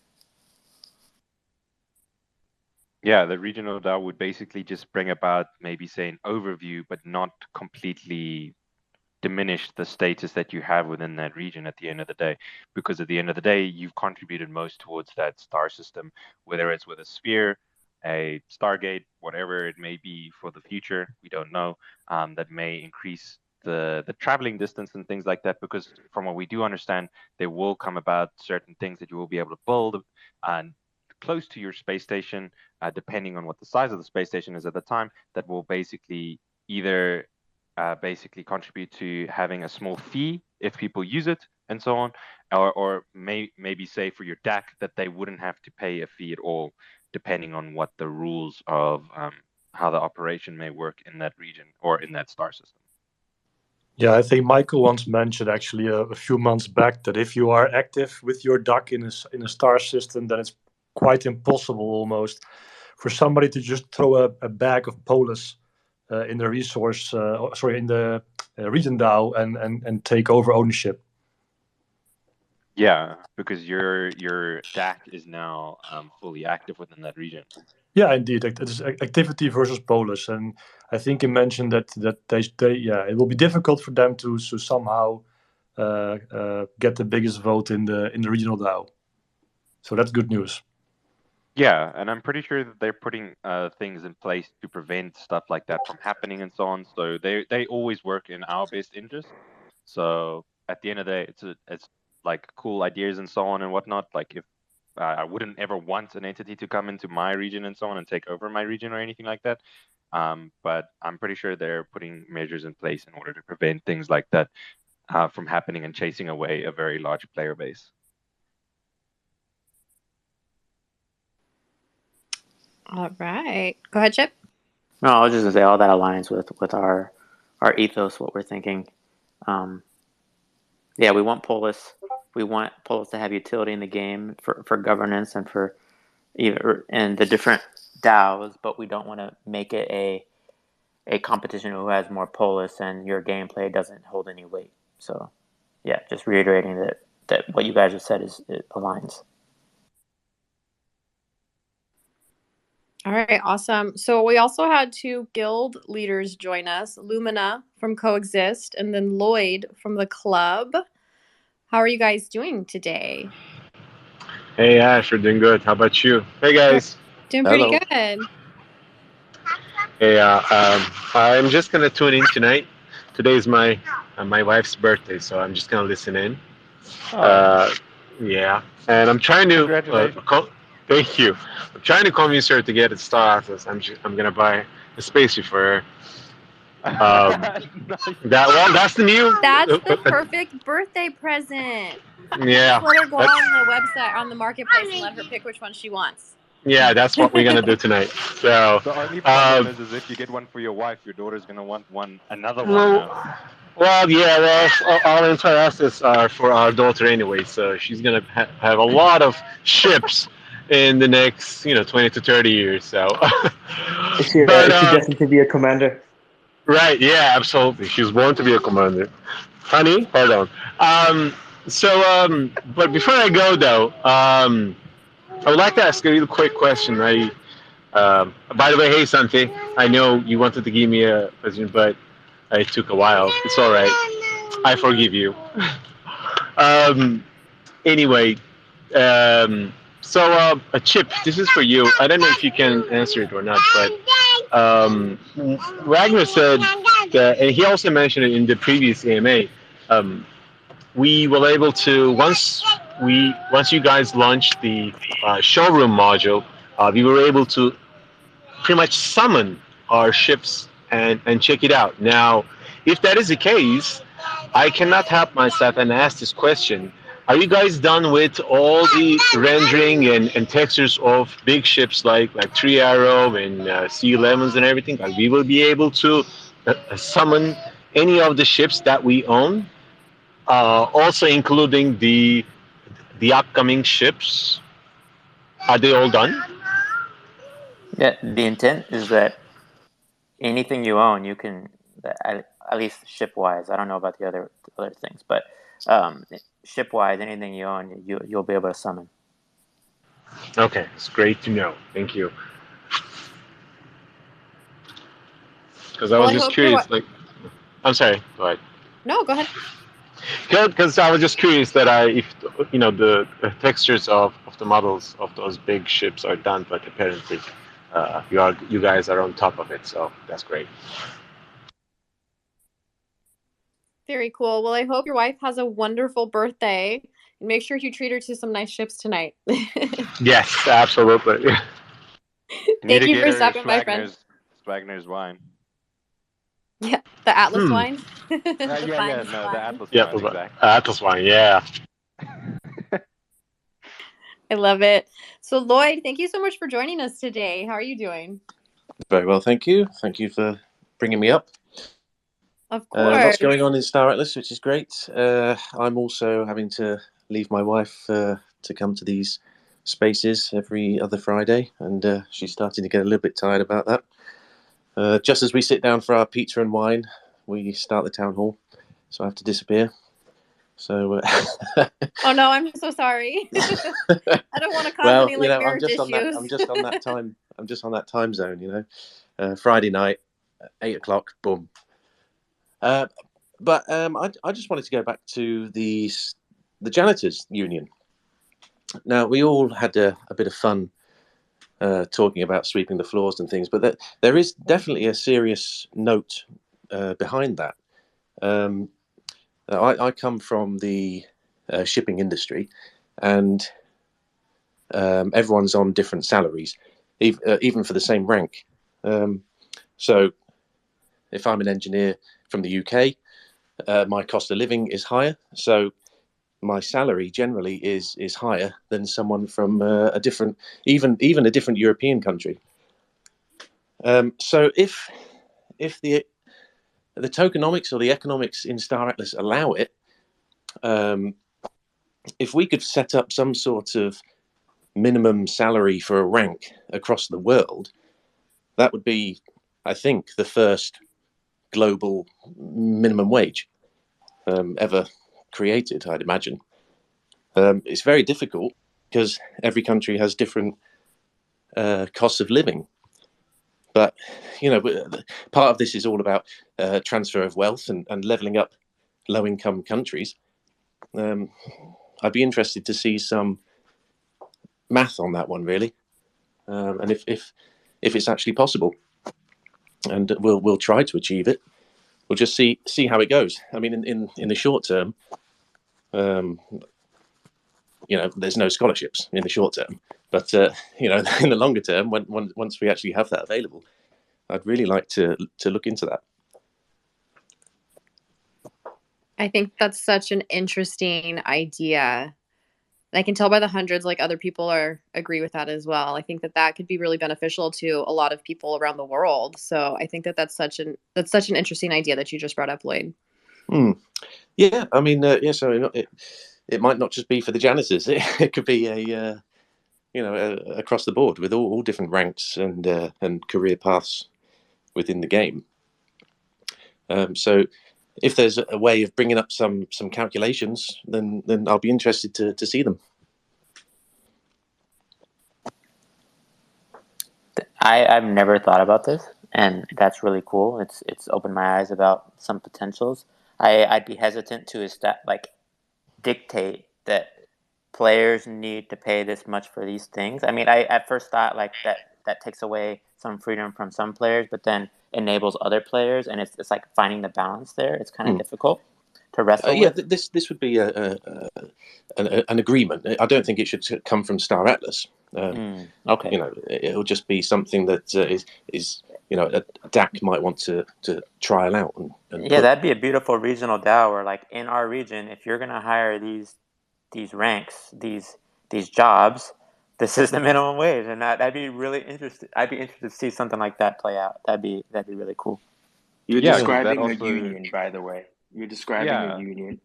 Speaker 3: Yeah, the regional DAO would basically just bring about maybe say an overview, but not completely diminish the status that you have within that region at the end of the day, because at the end of the day you've contributed most towards that star system, whether it's with a sphere, a Stargate, whatever it may be for the future, we don't know. That may increase the traveling distance and things like that, because from what we do understand, there will come about certain things that you will be able to build close to your space station, depending on what the size of the space station is at the time, that will basically either basically contribute to having a small fee if people use it and so on, or maybe say for your DAC that they wouldn't have to pay a fee at all, depending on what the rules of how the operation may work in that region or in that star system.
Speaker 8: Yeah, I think Michael once mentioned actually a few months back that if you are active with your duck in a star system, then it's quite impossible almost for somebody to just throw a bag of polis in the in the region DAO and take over ownership.
Speaker 3: Yeah, because your DAC is now fully active within that region.
Speaker 8: Yeah, indeed. It is activity versus polis, and I think he mentioned that it will be difficult for them to somehow get the biggest vote in the regional DAO. So that's good news.
Speaker 3: Yeah, and I'm pretty sure that they're putting things in place to prevent stuff like that from happening and so on. So they always work in our best interest. So at the end of the day, it's like cool ideas and so on and whatnot. Like if I wouldn't ever want an entity to come into my region and so on and take over my region or anything like that. But I'm pretty sure they're putting measures in place in order to prevent things like that from happening and chasing away a very large player base.
Speaker 1: All right. Go ahead, Chip.
Speaker 7: No, I was just gonna say all that aligns with our ethos, what we're thinking. Yeah, we want Polis. We want Polis to have utility in the game for governance and for and the different DAOs, but we don't want to make it a competition who has more Polis and your gameplay doesn't hold any weight. So, yeah, just reiterating that what you guys have said it aligns.
Speaker 1: All right, awesome. So we also had 2 guild leaders join us, Lumina from Coexist and then Lloyd from the club. How are you guys doing today?
Speaker 21: Hey Ash, we're doing good. How about you? Hey guys.
Speaker 1: Doing pretty good.
Speaker 21: Hey, I'm just gonna tune in tonight. Today is my wife's birthday, so I'm just gonna listen in. Yeah, and I'm trying to. Thank you. I'm trying to convince her to get a Star Atlas. I'm gonna buy a spaceship for her. That's the new.
Speaker 1: That's the perfect birthday present.
Speaker 21: Yeah.
Speaker 1: Just let her go on the website, on the marketplace, and let her pick which one she wants.
Speaker 21: Yeah, that's what we're gonna do tonight. So
Speaker 3: the only problem is if you get one for your wife, your daughter's gonna want another one. Now.
Speaker 21: Our entire assets are for our daughter anyway, so she's gonna have a lot of ships in the next 20 to 30 years. So
Speaker 7: is she destined to be a commander?
Speaker 21: Right, yeah, absolutely. She's born to be a commander. Honey, hold on. But before I go though, I would like to ask a real quick question. By the way, hey Santi, I know you wanted to give me a question, but it took a while. It's all right. I forgive you. Anyway, a Chip, this is for you. I don't know if you can answer it or not, but Ragnar said that, and he also mentioned it in the previous AMA. We were able to once you guys launched the showroom module, we were able to pretty much summon our ships and check it out. Now, if that is the case, I cannot help myself and ask this question. Are you guys done with all the rendering and textures of big ships like Three Arrow and C11s and everything? Like we will be able to summon any of the ships that we own, also including the upcoming ships. Are they all done?
Speaker 7: Yeah, the intent is that anything you own, you can, at least ship-wise, I don't know about the other things, but ship-wise, anything you own, you'll be able to summon.
Speaker 21: Okay, it's great to know. Thank you. Because I was just curious, I'm sorry, go ahead.
Speaker 1: No, go ahead.
Speaker 21: Because I was just curious that if the textures of the models of those big ships are done, but apparently you guys are on top of it, so that's great.
Speaker 1: Very cool. Well, I hope your wife has a wonderful birthday, and make sure you treat her to some nice ships tonight.
Speaker 21: Yes, absolutely.
Speaker 1: Thank you for stopping by, friend.
Speaker 3: Swagner's wine.
Speaker 1: Yeah, the Atlas wine.
Speaker 3: The Atlas
Speaker 21: yeah,
Speaker 3: wine. Exactly.
Speaker 21: Atlas wine, yeah.
Speaker 1: I love it. So, Lloyd, thank you so much for joining us today. How are you doing?
Speaker 22: Very well, thank you. Thank you for bringing me up.
Speaker 1: Of course.
Speaker 2: Lots going on in Star Atlas, which is great. I'm also having to leave my wife to come to these spaces every other Friday, and she's starting to get a little bit tired about that. Just as we sit down for our pizza and wine, we start the town hall, so I have to disappear. So,
Speaker 1: oh no, I'm so sorry. I don't want to cause
Speaker 2: well,
Speaker 1: any like marriage issues.
Speaker 2: I'm just on that time. I'm just on that time zone, you know. Friday night, 8 o'clock, boom. But I just wanted to go back to the Janitors Union. Now, we all had a bit of fun talking about sweeping the floors and things, but there is definitely a serious note behind that. I come from the shipping industry, and everyone's on different salaries, even for the same rank. So if I'm an engineer from the UK, my cost of living is higher, so my salary generally is higher than someone from a different, even a different European country. So if the tokenomics or the economics in Star Atlas allow it, if we could set up some sort of minimum salary for a rank across the world, that would be, I think, the first global minimum wage ever created, I'd imagine. It's very difficult because every country has different costs of living. But, you know, part of this is all about transfer of wealth and leveling up low-income countries. I'd be interested to see some math on that one, really, and if it's actually possible. And we'll try to achieve it. We'll just see how it goes. I mean, in the short term, you know, there's no scholarships in the short term, but you know, in the longer term, once we actually have that available, I'd really like to look into that.
Speaker 1: I think that's such an interesting idea. I can tell by the hundreds, like other people agree with that as well. I think that could be really beneficial to a lot of people around the world. So I think that's such an interesting idea that you just brought up, Lloyd.
Speaker 2: Yeah, I mean, yeah. So it might not just be for the janitors. It could be you know, across the board with all different ranks and career paths within the game. So if there's a way of bringing up some calculations, then I'll be interested to see them.
Speaker 7: I've never thought about this, and that's really cool. It's opened my eyes about some potentials. I'd be hesitant to dictate that players need to pay this much for these things. I mean, I at first thought like that takes away some freedom from some players, but then enables other players, and it's like finding the balance there. It's kind of difficult to wrestle
Speaker 2: yeah,
Speaker 7: with.
Speaker 2: this would be an agreement. I don't think it should come from Star Atlas.
Speaker 7: Okay.
Speaker 2: You know, it'll just be something that is you know, a DAC might want to trial out.
Speaker 7: Yeah, that'd be a beautiful regional DAO where, like, in our region, if you're going to hire these ranks, these jobs, this is the minimum wage, and that'd be really interesting. I'd be interested to see something like that play out. That'd be really cool.
Speaker 19: You're describing a union, by the way. You're describing a union.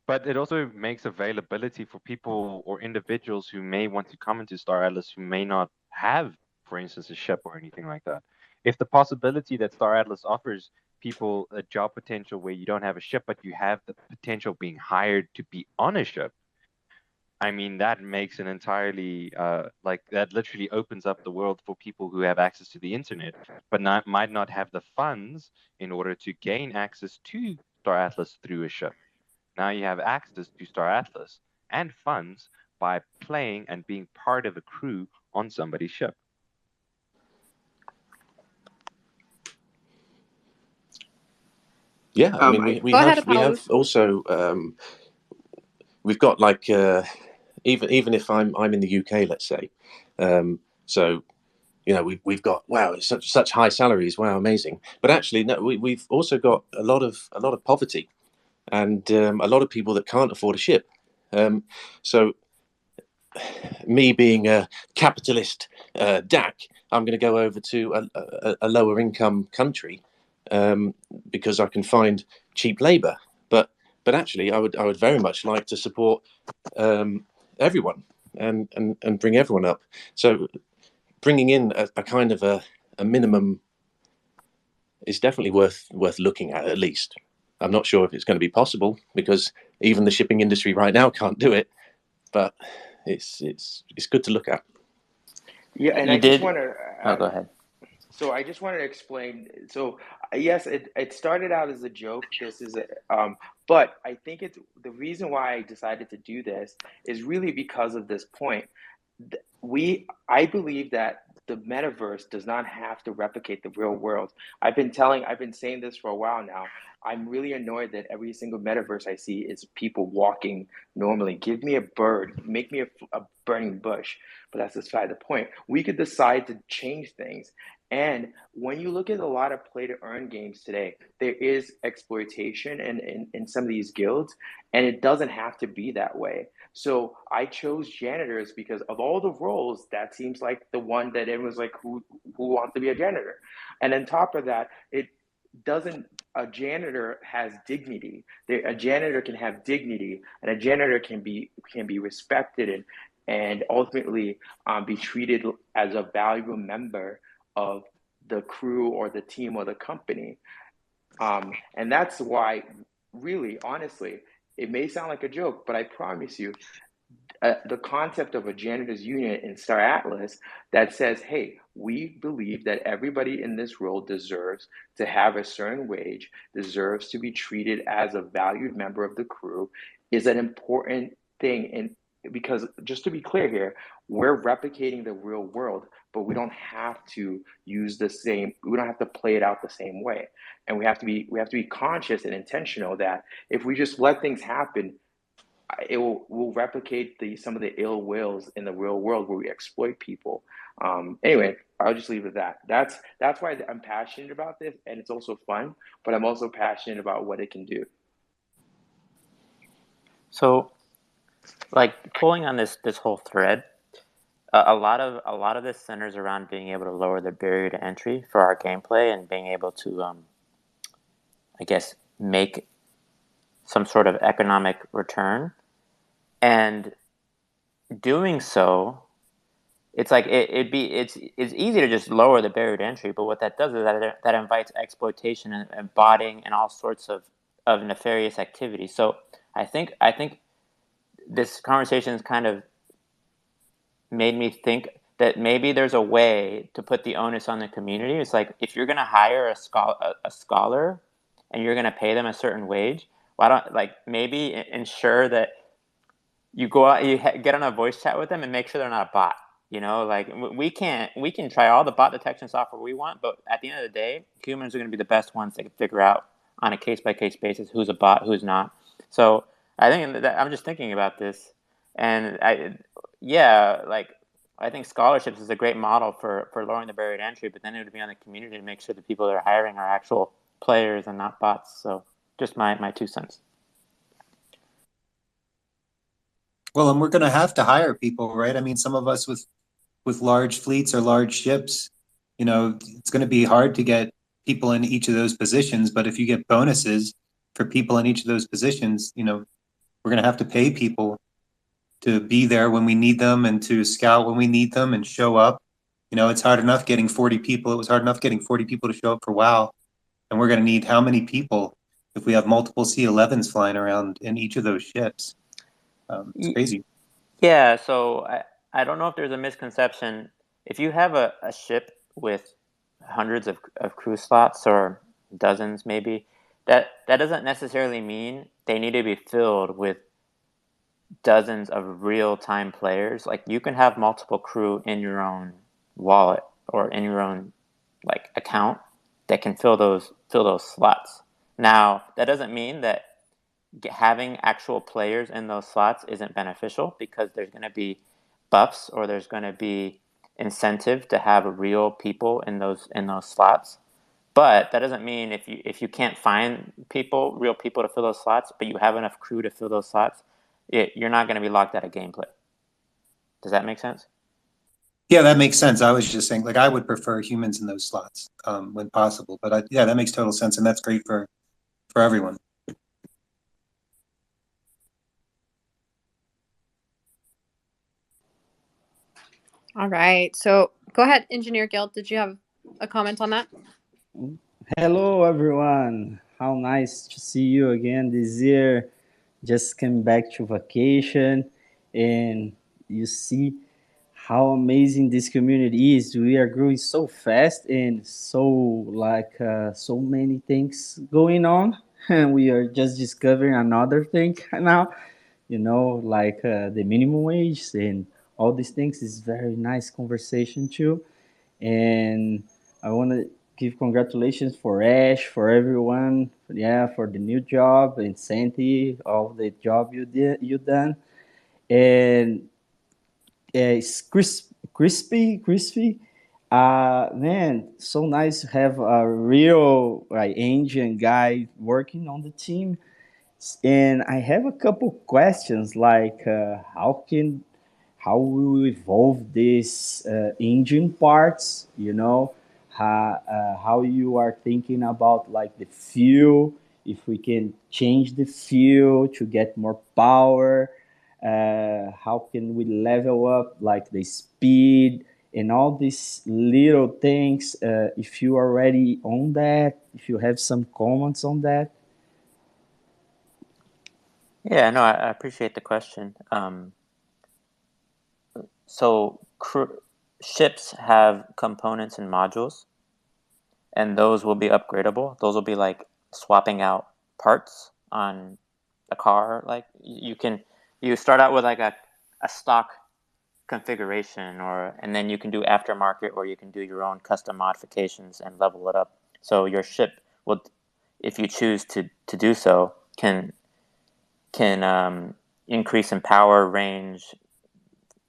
Speaker 3: But it also makes availability for people or individuals who may want to come into Star Atlas who may not have, for instance, a ship or anything like that. If the possibility that Star Atlas offers people a job potential where you don't have a ship, but you have the potential of being hired to be on a ship, I mean, that makes an entirely, that literally opens up the world for people who have access to the internet, but might not have the funds in order to gain access to Star Atlas through a ship. Now you have access to Star Atlas and funds by playing and being part of a crew on somebody's ship.
Speaker 2: Yeah, I mean, we have also we've got like even if I'm in the UK, let's say, so you know, we've got, wow, it's such high salaries, wow, amazing. But actually, no, we've also got a lot of poverty. And a lot of people that can't afford a ship. So me being a capitalist DAC, I'm going to go over to a lower income country because I can find cheap labour. But actually, I would very much like to support everyone and bring everyone up. So bringing in a kind of a minimum is definitely worth looking at least. I'm not sure if it's going to be possible because even the shipping industry right now can't do it, but it's good to look at.
Speaker 19: Yeah, and
Speaker 7: You
Speaker 19: I just
Speaker 7: did.
Speaker 19: want to.
Speaker 7: Oh, go ahead.
Speaker 19: So I just wanted to explain. So yes, it started out as a joke. But I think it's the reason why I decided to do this is really because of this point. I believe that the metaverse does not have to replicate the real world. I've been saying this for a while now. I'm really annoyed that every single metaverse I see is people walking normally. Give me a bird, make me a burning bush. But that's beside the point. We could decide to change things. And when you look at a lot of play to earn games today, there is exploitation in some of these guilds, and it doesn't have to be that way. So I chose janitors because of all the roles, that seems like the one that everyone's like, who wants to be a janitor? And on top of that, a janitor has dignity. A janitor can have dignity, and a janitor can be respected and ultimately be treated as a valuable member of the crew or the team or the company. And that's why, really, honestly, it may sound like a joke, but I promise you, the concept of a janitor's union in Star Atlas that says, hey, we believe that everybody in this role deserves to have a certain wage, deserves to be treated as a valued member of the crew, is an important thing. And because just to be clear here, we're replicating the real world, but we don't have to we don't have to play it out the same way. And we have to be conscious and intentional that if we just let things happen, we'll replicate some of the ill wills in the real world where we exploit people. Anyway, I'll just leave it at that. That's why I'm passionate about this, and it's also fun. But I'm also passionate about what it can do.
Speaker 7: So, like pulling on this whole thread, a lot of this centers around being able to lower the barrier to entry for our gameplay and being able to, I guess, make some sort of economic return. And doing so, it's like it's easy to just lower the barrier to entry, but what that does is that invites exploitation and botting and all sorts of nefarious activity. So I think this conversation has kind of made me think that maybe there's a way to put the onus on the community. It's like if you're going to hire a scholar and you're going to pay them a certain wage, why don't maybe ensure that you go out, you get on a voice chat with them and make sure they're not a bot. We can try all the bot detection software we want, but at the end of the day, humans are going to be the best ones that can figure out on a case-by-case basis who's a bot, who's not. So I think that I'm just thinking about this, and I think scholarships is a great model for lowering the barrier to entry, but then it would be on the community to make sure the people they're hiring are actual players and not bots. So just my 2 cents.
Speaker 11: Well, and we're going to have to hire people, right? I mean, some of us with large fleets or large ships, it's going to be hard to get people in each of those positions. But if you get bonuses for people in each of those positions, we're going to have to pay people to be there when we need them and to scout when we need them and show up. It's hard enough getting 40 people. It was hard enough getting 40 people to show up for WoW. And we're going to need how many people if we have multiple C-11s flying around in each of those ships? It's crazy.
Speaker 7: Yeah, so I don't know if there's a misconception. If you have a ship with hundreds of crew slots or dozens maybe, that doesn't necessarily mean they need to be filled with dozens of real-time players. Like you can have multiple crew in your own wallet or in your own account that can fill those slots. Now, that doesn't mean that having actual players in those slots isn't beneficial, because there's going to be buffs or there's going to be incentive to have real people in those slots. But that doesn't mean if you can't find real people to fill those slots, but you have enough crew to fill those slots, you're not going to be locked out of gameplay. Does that make sense?
Speaker 11: Yeah, that makes sense. I was just saying, like, I would prefer humans in those slots when possible. But yeah, that makes total sense, and that's great for everyone.
Speaker 1: All right. So go ahead, Engineer Guild. Did you have a comment on that?
Speaker 4: Hello, everyone. How nice to see you again this year. Just came back to vacation, and you see how amazing this community is. We are growing so fast and so many things going on, and we are just discovering another thing now. The minimum wage and all these things is very nice conversation too. And I want to give congratulations for Ash, for everyone, yeah, for the new job, and Santi, all the job you done, and it's crispy. Man, so nice to have a real Asian guy working on the team. And I have a couple questions like how we evolve these engine parts, how you are thinking about like the fuel, if we can change the fuel to get more power, how can we level up like the speed and all these little things. If you are already on that, if you have some comments on that.
Speaker 7: Yeah, no, I appreciate the question. So ships have components and modules, and those will be upgradable. Those will be like swapping out parts on a car. Like you start out with like a stock configuration, and then you can do aftermarket, or you can do your own custom modifications and level it up. So your ship will, if you choose to do so, can increase in power, range,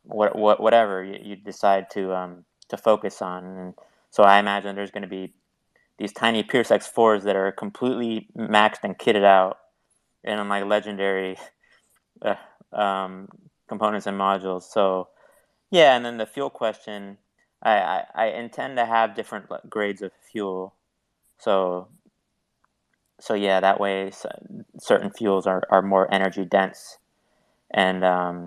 Speaker 7: whatever you decide to focus on. And so I imagine there's going to be these tiny Pierce X4s that are completely maxed and kitted out in like legendary components and modules. So yeah, and then the fuel question, I intend to have different grades of fuel. So yeah, that way certain fuels are more energy dense, and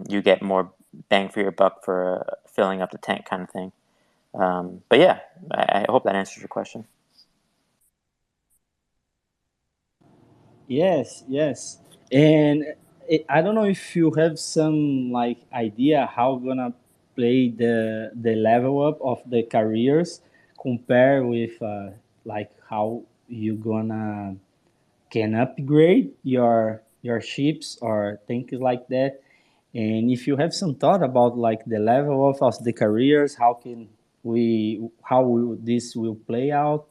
Speaker 7: you get more bang for your buck for filling up the tank kind of thing. But yeah, I hope that answers your question.
Speaker 4: Yes. And I don't know if you have some like idea how gonna play the level up of the careers compare with like how you gonna can upgrade your ships or things like that. And if you have some thought about like the level of the careers, how will this will play out?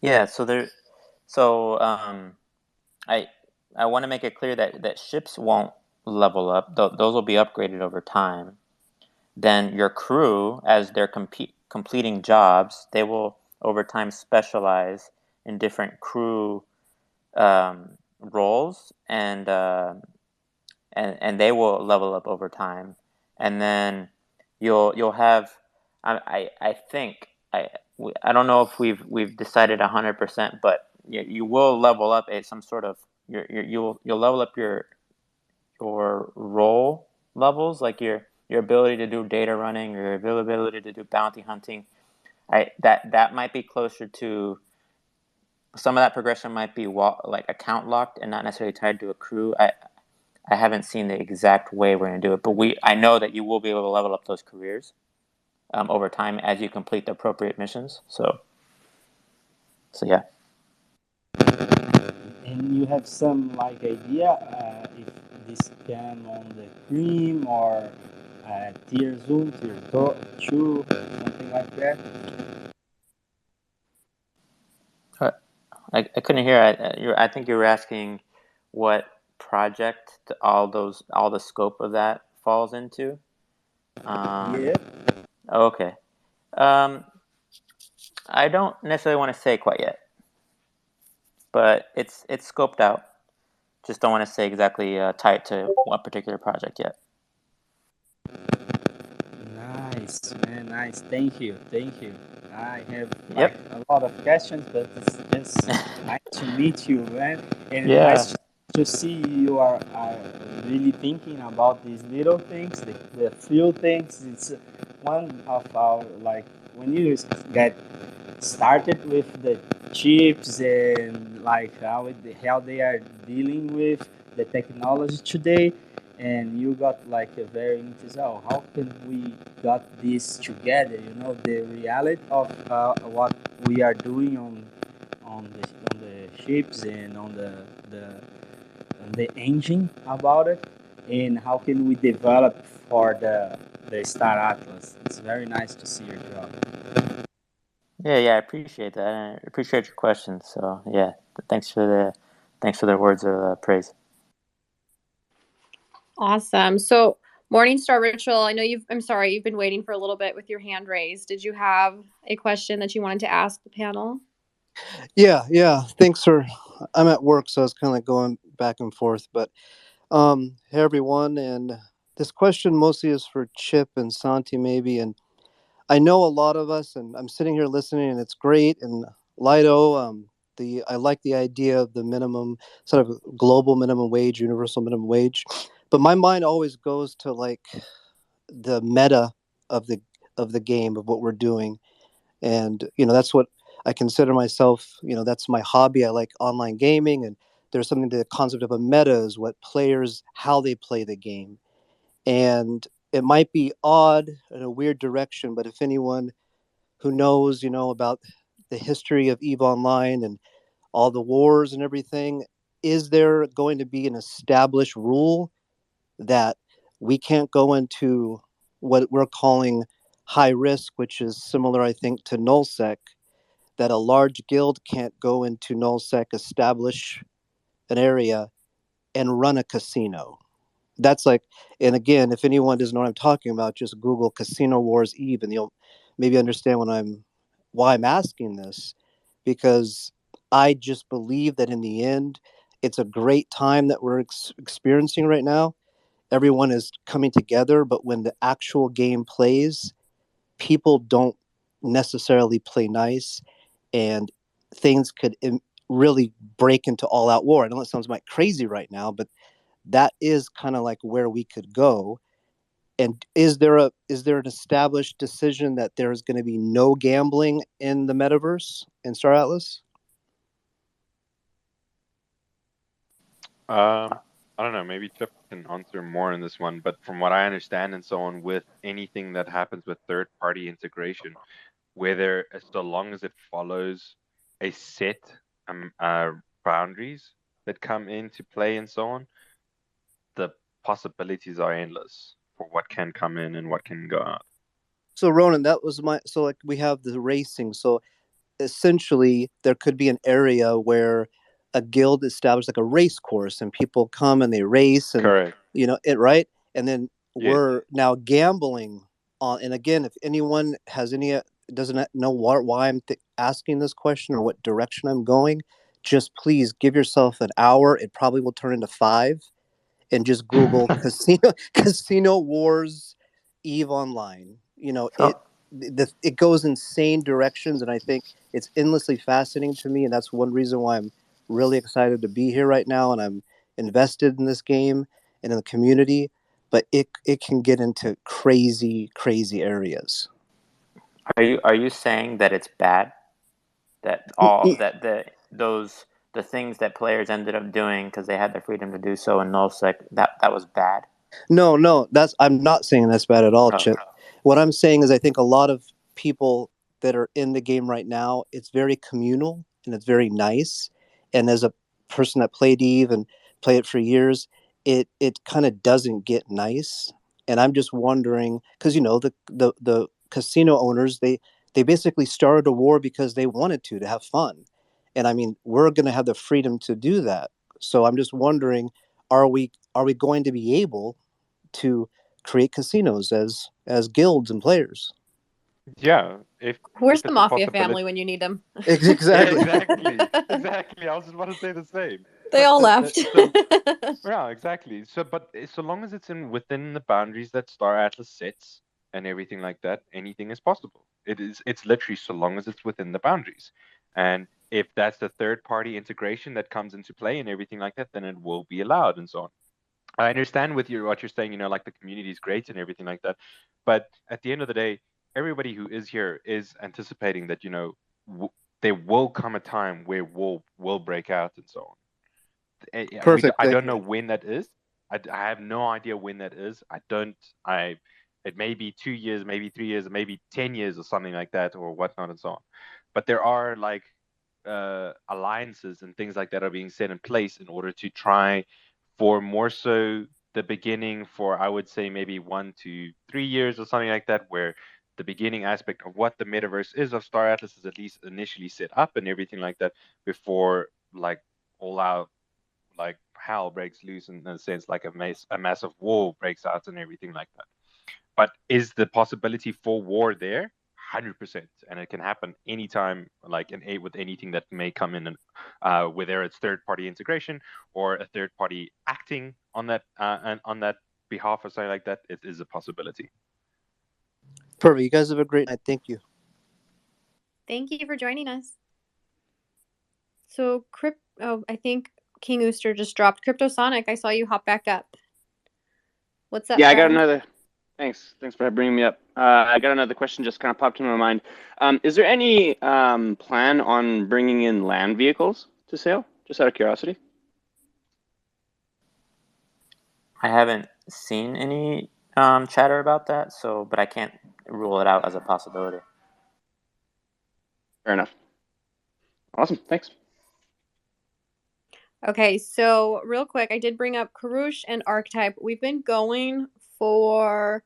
Speaker 7: Yeah, I want to make it clear that ships won't level up. Those will be upgraded over time. Then your crew, as they're completing jobs, they will over time specialize in different crew roles, and they will level up over time. And then you'll have, I think, I don't know if we've decided 100%, but you will level up at some sort of you'll level up your role levels, like your ability to do data running, your ability to do bounty hunting. That might be closer to, some of that progression might be like account locked and not necessarily tied to a crew. I haven't seen the exact way we're going to do it, but I know that you will be able to level up those careers over time as you complete the appropriate missions. So yeah.
Speaker 4: And you have some like idea if this can on the cream or tier 2, tier 2, something like that.
Speaker 7: I couldn't hear. I think you were asking what project all the scope of that falls into.
Speaker 4: Yeah.
Speaker 7: Okay. I don't necessarily want to say quite yet, but it's scoped out. Just don't want to say exactly tied to one particular project yet.
Speaker 4: Nice, man. Nice. Thank you. Thank you. I have like
Speaker 7: Yep.
Speaker 4: a lot of questions, but it's just nice to meet you, man. And
Speaker 7: Yeah.
Speaker 4: nice to see you are really thinking about these little things, the few things. It's one of our like when you get started with the chips and like how they are dealing with the technology today, and you got like a very interesting, oh, how can we got this together, the reality of what we are doing on the ships and on the engine about it, and how can we develop for the Star Atlas. It's very nice to see your job.
Speaker 7: Yeah, I appreciate that. I appreciate your questions. So yeah, thanks for the words of praise.
Speaker 1: Awesome. So, Morningstar Ritual, I know you've been waiting for a little bit with your hand raised. Did you have a question that you wanted to ask the panel?
Speaker 12: Yeah. Thanks for. I'm at work, so I was kind of like going back and forth. But hey everyone, and this question mostly is for Chip and Santi maybe. And I know a lot of us, and I'm sitting here listening, and it's great. And Lido, I like the idea of the minimum, sort of global minimum wage, universal minimum wage. But my mind always goes to like the meta of the game of what we're doing, and that's what I consider myself. That's my hobby. I like online gaming, and there's something to the concept of a meta is what players, how they play the game. And it might be odd in a weird direction, but if anyone who knows about the history of Eve Online and all the wars and everything, is there going to be an established rule that we can't go into what we're calling high risk, which is similar, I think, to nullsec, that a large guild can't go into nullsec, establish an area, and run a casino? That's like, and again, if anyone doesn't know what I'm talking about, just Google Casino Wars Eve, and you'll maybe understand why I'm asking this, because I just believe that in the end, it's a great time that we're experiencing right now. Everyone is coming together, but when the actual game plays, people don't necessarily play nice, and things could really break into all out war. I know it sounds like crazy right now, but that is kind of like where we could go. And is there an established decision that there is going to be no gambling in the metaverse in Star Atlas?
Speaker 3: I don't know. Maybe Chip can answer more in this one, but from what I understand and so on, with anything that happens with third-party integration, whether so long as it follows a set boundaries that come into play and so on, the possibilities are endless for what can come in and what can go out.
Speaker 12: So Ronan, so like we have the racing. So essentially there could be an area where a guild established like a race course, and people come and they race, and
Speaker 3: correct,
Speaker 12: it right, and then
Speaker 3: yes.
Speaker 12: We're now gambling on. And again, if anyone has doesn't know why I'm asking this question or what direction I'm going, just please give yourself an hour. It probably will turn into 5, and just Google Casino Wars Eve Online. It goes insane directions, and I think it's endlessly fascinating to me, and that's one reason why I'm really excited to be here right now, and I'm invested in this game and in the community. But it can get into crazy areas.
Speaker 7: Are you saying that it's bad? That all that the things that players ended up doing because they had the freedom to do so in nullsec, that was bad?
Speaker 12: No, I'm not saying that's bad at all, Chip. What I'm saying is I think a lot of people that are in the game right now, it's very communal and it's very nice. And as a person that played Eve and played it for years, it kind of doesn't get nice. And I'm just wondering, because the casino owners, they basically started a war because they wanted to have fun. And I mean, we're going to have the freedom to do that. So I'm just wondering, are we going to be able to create casinos as guilds and players?
Speaker 3: Yeah.
Speaker 1: Where's the mafia family when you need them?
Speaker 12: Exactly.
Speaker 3: Exactly. I was just about to say the same.
Speaker 1: They all left.
Speaker 3: Yeah, exactly. So long as it's within the boundaries that Star Atlas sets, and everything like that, anything is possible. It's literally so long as it's within the boundaries. And if that's the third party integration that comes into play and everything like that, then it will be allowed and so on. I understand with what you're saying, like the community is great and everything like that. But at the end of the day, everybody who is here is anticipating that, there will come a time where war will break out and so on.
Speaker 12: Perfect.
Speaker 3: I don't know when that is. I have no idea when that is. It may be 2 years, maybe 3 years, maybe 10 years or something like that or whatnot and so on. But there are like alliances and things like that are being set in place in order to try for more so the beginning for, I would say, maybe 1 to 3 years or something like that, where the beginning aspect of what the metaverse is of Star Atlas is at least initially set up and everything like that before like all out like hell breaks loose in a sense, like a massive war breaks out and everything like that. But is the possibility for war there? 100%, and it can happen anytime, like with anything that may come in, and whether it's third-party integration or a third party acting on that and on that behalf or something like that. It is a possibility.
Speaker 12: Perfect. You guys have a great night. Thank you.
Speaker 1: Thank you for joining us. So, I think King Ooster just dropped. Cryptosonic, I saw you hop back up. What's up?
Speaker 18: Yeah, I
Speaker 1: friend?
Speaker 18: got another. Thanks for bringing me up. I got another question just kind of popped into my mind. Is there any plan on bringing in land vehicles to sale? Just out of curiosity.
Speaker 7: I haven't seen any chatter about that, but I can't rule it out as a possibility.
Speaker 18: Fair enough. Awesome. Thanks.
Speaker 1: Okay, so real quick, I did bring up Karush and Archetype. We've been going for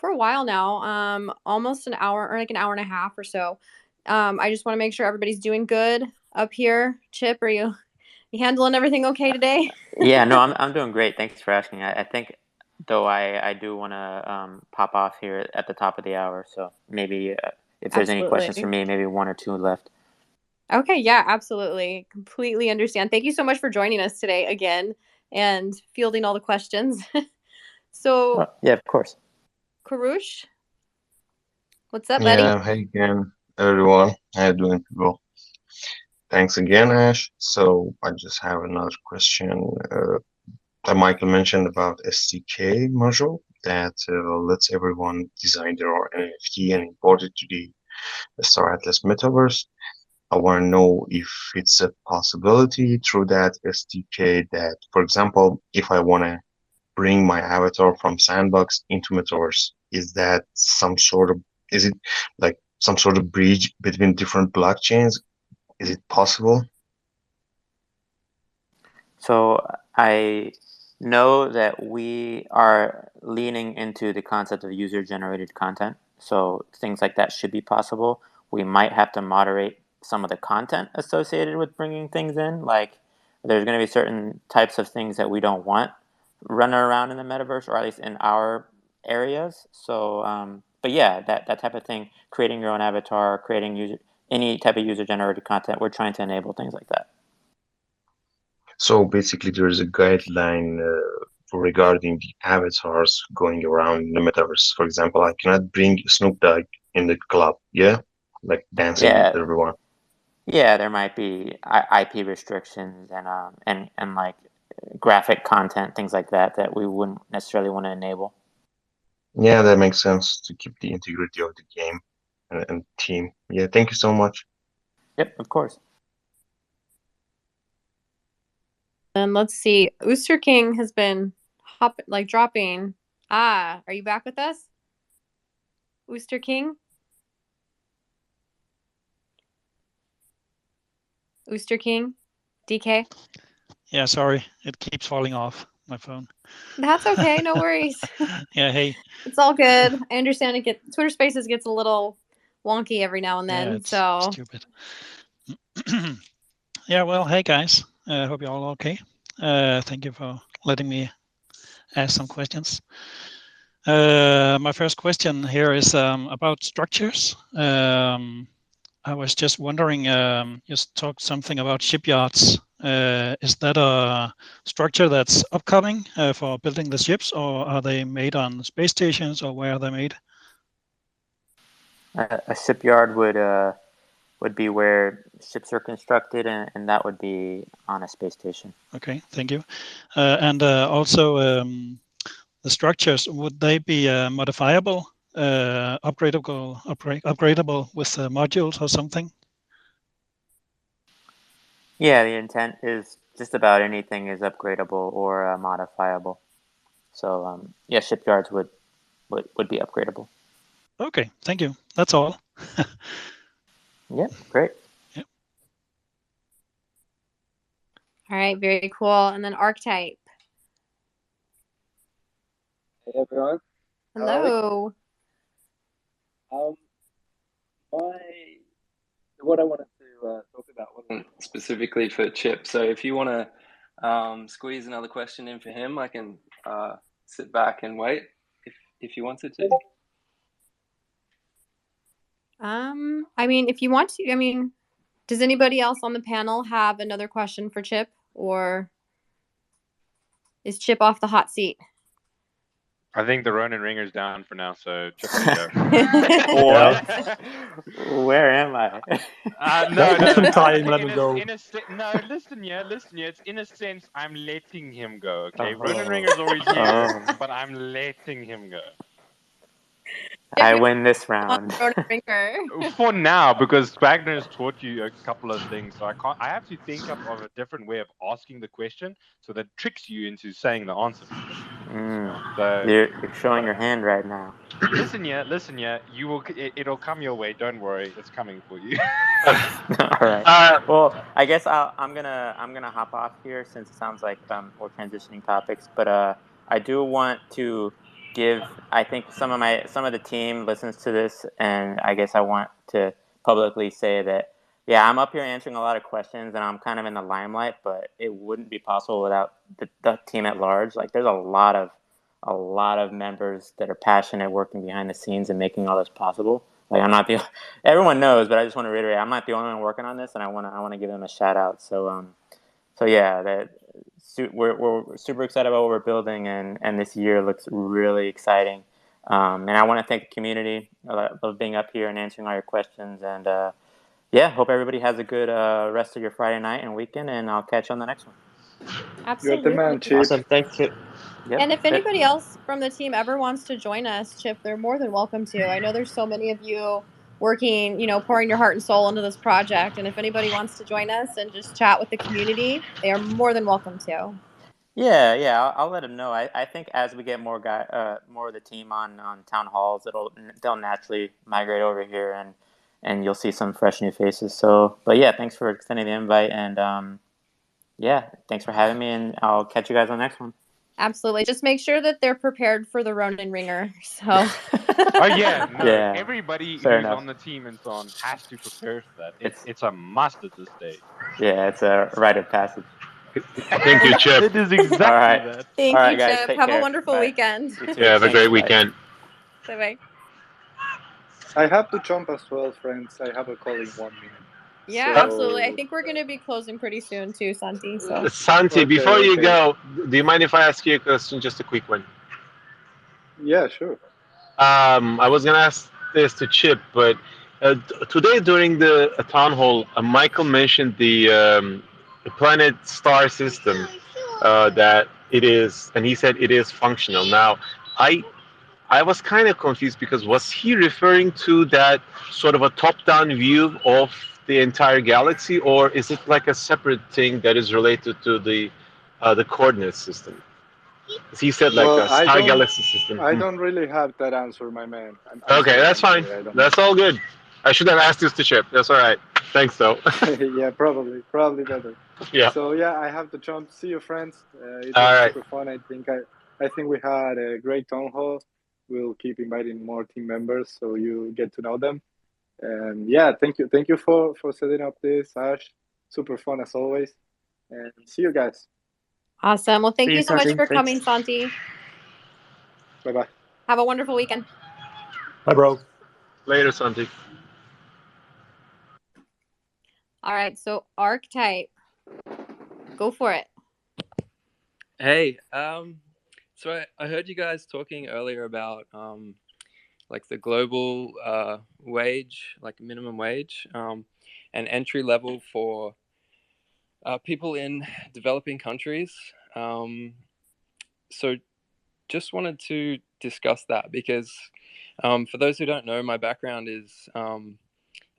Speaker 1: a while now, almost an hour or like an hour and a half or so. I just want to make sure everybody's doing good up here. Chip, are you handling everything okay today?
Speaker 7: Yeah, no, I'm doing great. Thanks for asking. I think though I do want to pop off here at the top of the hour, so maybe if there's any questions for me, maybe 1 or 2 left.
Speaker 1: Okay, yeah, absolutely. Completely understand. Thank you so much for joining us today again and fielding all the questions. So,
Speaker 7: yeah, of course.
Speaker 1: Karush, what's up, buddy?
Speaker 5: Yeah, hey again, everyone. How you doing, people? Thanks again, Ash. So I just have another question that Michael mentioned about SDK module that lets everyone design their own NFT and import it to the Star Atlas Metaverse. I want to know if it's a possibility through that SDK that, for example, if I want to bring my avatar from Sandbox into Metaverse, is it like some sort of bridge between different blockchains? Is it possible?
Speaker 7: So I know that we are leaning into the concept of user-generated content. So things like that should be possible. We might have to moderate some of the content associated with bringing things in. Like there's going to be certain types of things that we don't want running around in the metaverse, or at least in our areas. So, but yeah, that type of thing, creating your own avatar, creating any type of user-generated content, we're trying to enable things like that.
Speaker 5: So basically, there is a guideline regarding the avatars going around in the metaverse. For example, I cannot bring Snoop Dogg in the club, yeah? Like dancing with everyone.
Speaker 7: Yeah, there might be IP restrictions and like graphic content, things like that we wouldn't necessarily want to enable.
Speaker 5: Yeah, that makes sense to keep the integrity of the game and team. Yeah, thank you so much.
Speaker 7: Yep, of course.
Speaker 1: And let's see, Ooster King has been dropping. Are you back with us, Ooster King? Ooster King, DK?
Speaker 22: Yeah, sorry, it keeps falling off my phone.
Speaker 1: That's okay, no worries.
Speaker 22: Yeah, hey.
Speaker 1: It's all good. I understand Twitter Spaces gets a little wonky every now and then.
Speaker 22: Yeah, it's
Speaker 1: so
Speaker 22: stupid. Yeah, well, hey guys. Hope you're all okay. Thank you for letting me ask some questions. My first question here is about structures. I was just wondering, you talked something about shipyards. Is that a structure that's upcoming for building the ships, or are they made on space stations, or where are they made?
Speaker 7: A shipyard would be where ships are constructed, and that would be on a space station.
Speaker 22: Okay, thank you. And also, the structures, would they be modifiable, upgradable with modules or something?
Speaker 7: Yeah, the intent is just about anything is upgradable or modifiable. So yeah, shipyards would be upgradable.
Speaker 22: Okay, thank you. That's all.
Speaker 7: Yeah, great.
Speaker 22: Yep.
Speaker 1: All right, very cool. And then Archetype.
Speaker 9: Hey everyone.
Speaker 1: Hello.
Speaker 9: What I wanted to talk about wasn't specifically for Chip. So if you want to squeeze another question in for him, I can sit back and wait if you wanted to.
Speaker 1: I mean, if you want to, I mean, does anybody else on the panel have another question for Chip, or is Chip off the hot seat?
Speaker 3: I think the Ronin Ringer's down for now, so Chip can go.
Speaker 7: What? Where am I?
Speaker 3: No.
Speaker 8: Let me go.
Speaker 3: No, listen here. It's in a sense, I'm letting him go. Okay, Ronin Ringer's always here, but I'm letting him go.
Speaker 7: I win this round.
Speaker 3: For now, because Wagner has taught you a couple of things, so I have to think up of a different way of asking the question, so that tricks you into saying the answer. So,
Speaker 7: you're showing your hand right now.
Speaker 3: Listen, you will. It'll come your way. Don't worry, it's coming for you.
Speaker 7: All right. Well, I guess I'm gonna hop off here since it sounds like we're transitioning topics. But I do want to give. I think some of the team listens to this, and I guess I want to publicly say that yeah, I'm up here answering a lot of questions, and I'm kind of in the limelight. But it wouldn't be possible without the team at large. Like there's a lot of members that are passionate, working behind the scenes and making all this possible. Like I'm not the everyone knows, but I just want to reiterate, I'm not the only one working on this, and I want to give them a shout out. So yeah, we're super excited about what we're building, and this year looks really exciting. And I want to thank the community of being up here and answering all your questions. And yeah, hope everybody has a good rest of your Friday night and weekend, and I'll catch you on the next one.
Speaker 1: Absolutely.
Speaker 9: You're the man, Chip.
Speaker 7: Awesome, thanks, Chip. Yep.
Speaker 1: And if anybody else from the team ever wants to join us, Chip, they're more than welcome to. I know there's so many of you working, pouring your heart and soul into this project. And if anybody wants to join us and just chat with the community, they are more than welcome to.
Speaker 7: Yeah, I'll let them know. I think as we get more of the team on town halls, they'll naturally migrate over here, and you'll see some fresh new faces. So, but yeah, thanks for extending the invite, and yeah, thanks for having me, and I'll catch you guys on the next one.
Speaker 1: Absolutely. Just make sure that they're prepared for the Ronin Ringer. So.
Speaker 3: Oh yeah, no.
Speaker 7: Yeah,
Speaker 3: everybody who's
Speaker 7: enough.
Speaker 3: on the team and so on has to prepare for that. It's a must at this stage.
Speaker 7: Yeah, it's a rite of passage.
Speaker 21: Thank you, Chip.
Speaker 3: It is exactly
Speaker 7: All right.
Speaker 3: that.
Speaker 1: Thank
Speaker 7: All right,
Speaker 1: you,
Speaker 7: guys,
Speaker 1: Chip.
Speaker 7: take
Speaker 1: Have
Speaker 7: care.
Speaker 1: a wonderful
Speaker 7: Bye.
Speaker 1: weekend.
Speaker 7: You too.
Speaker 21: Yeah, have a great
Speaker 7: Bye.
Speaker 21: weekend.
Speaker 1: Bye-bye.
Speaker 6: I have to jump as well, friends. I have a call in 1 minute.
Speaker 1: Yeah,
Speaker 6: So-
Speaker 1: absolutely. I think we're going to be closing pretty soon too, Santi. So.
Speaker 21: Santi, before you go, do you mind if I ask you a question, just a quick one?
Speaker 6: Yeah, sure.
Speaker 21: I was going to ask this to Chip, but today during the town hall, Michael mentioned the planet star system, that it is, and he said it is functional. Now, I was kind of confused because was he referring to that sort of a top-down view of the entire galaxy, or is it like a separate thing that is related to the coordinate system? He said like a star galaxy system.
Speaker 6: I don't really have that answer, my man. I'm
Speaker 21: Okay,
Speaker 6: sorry,
Speaker 21: that's fine.
Speaker 6: I don't
Speaker 21: That's all good. I should have asked this to Chip. That's all right. Thanks, though.
Speaker 6: Yeah, probably better.
Speaker 21: Yeah.
Speaker 6: So yeah, I have to jump. See you, friends. It
Speaker 21: All
Speaker 6: was
Speaker 21: right.
Speaker 6: super fun. I think we had a great town hall. We'll keep inviting more team members so you get to know them. And yeah, thank you for setting up this, Ash. Super fun as always. And see you guys.
Speaker 1: Awesome. Well, thank
Speaker 6: See
Speaker 1: you
Speaker 6: you,
Speaker 1: so much
Speaker 6: Santi.
Speaker 1: for
Speaker 6: Thanks.
Speaker 1: coming, Santi.
Speaker 6: Bye-bye.
Speaker 1: Have a wonderful weekend.
Speaker 21: Bye, bro. Later, Santi.
Speaker 1: All right, so archetype, go for it.
Speaker 9: Hey, so I heard you guys talking earlier about like the global wage, like minimum wage, and entry level for people in developing countries. So just wanted to discuss that because for those who don't know, my background is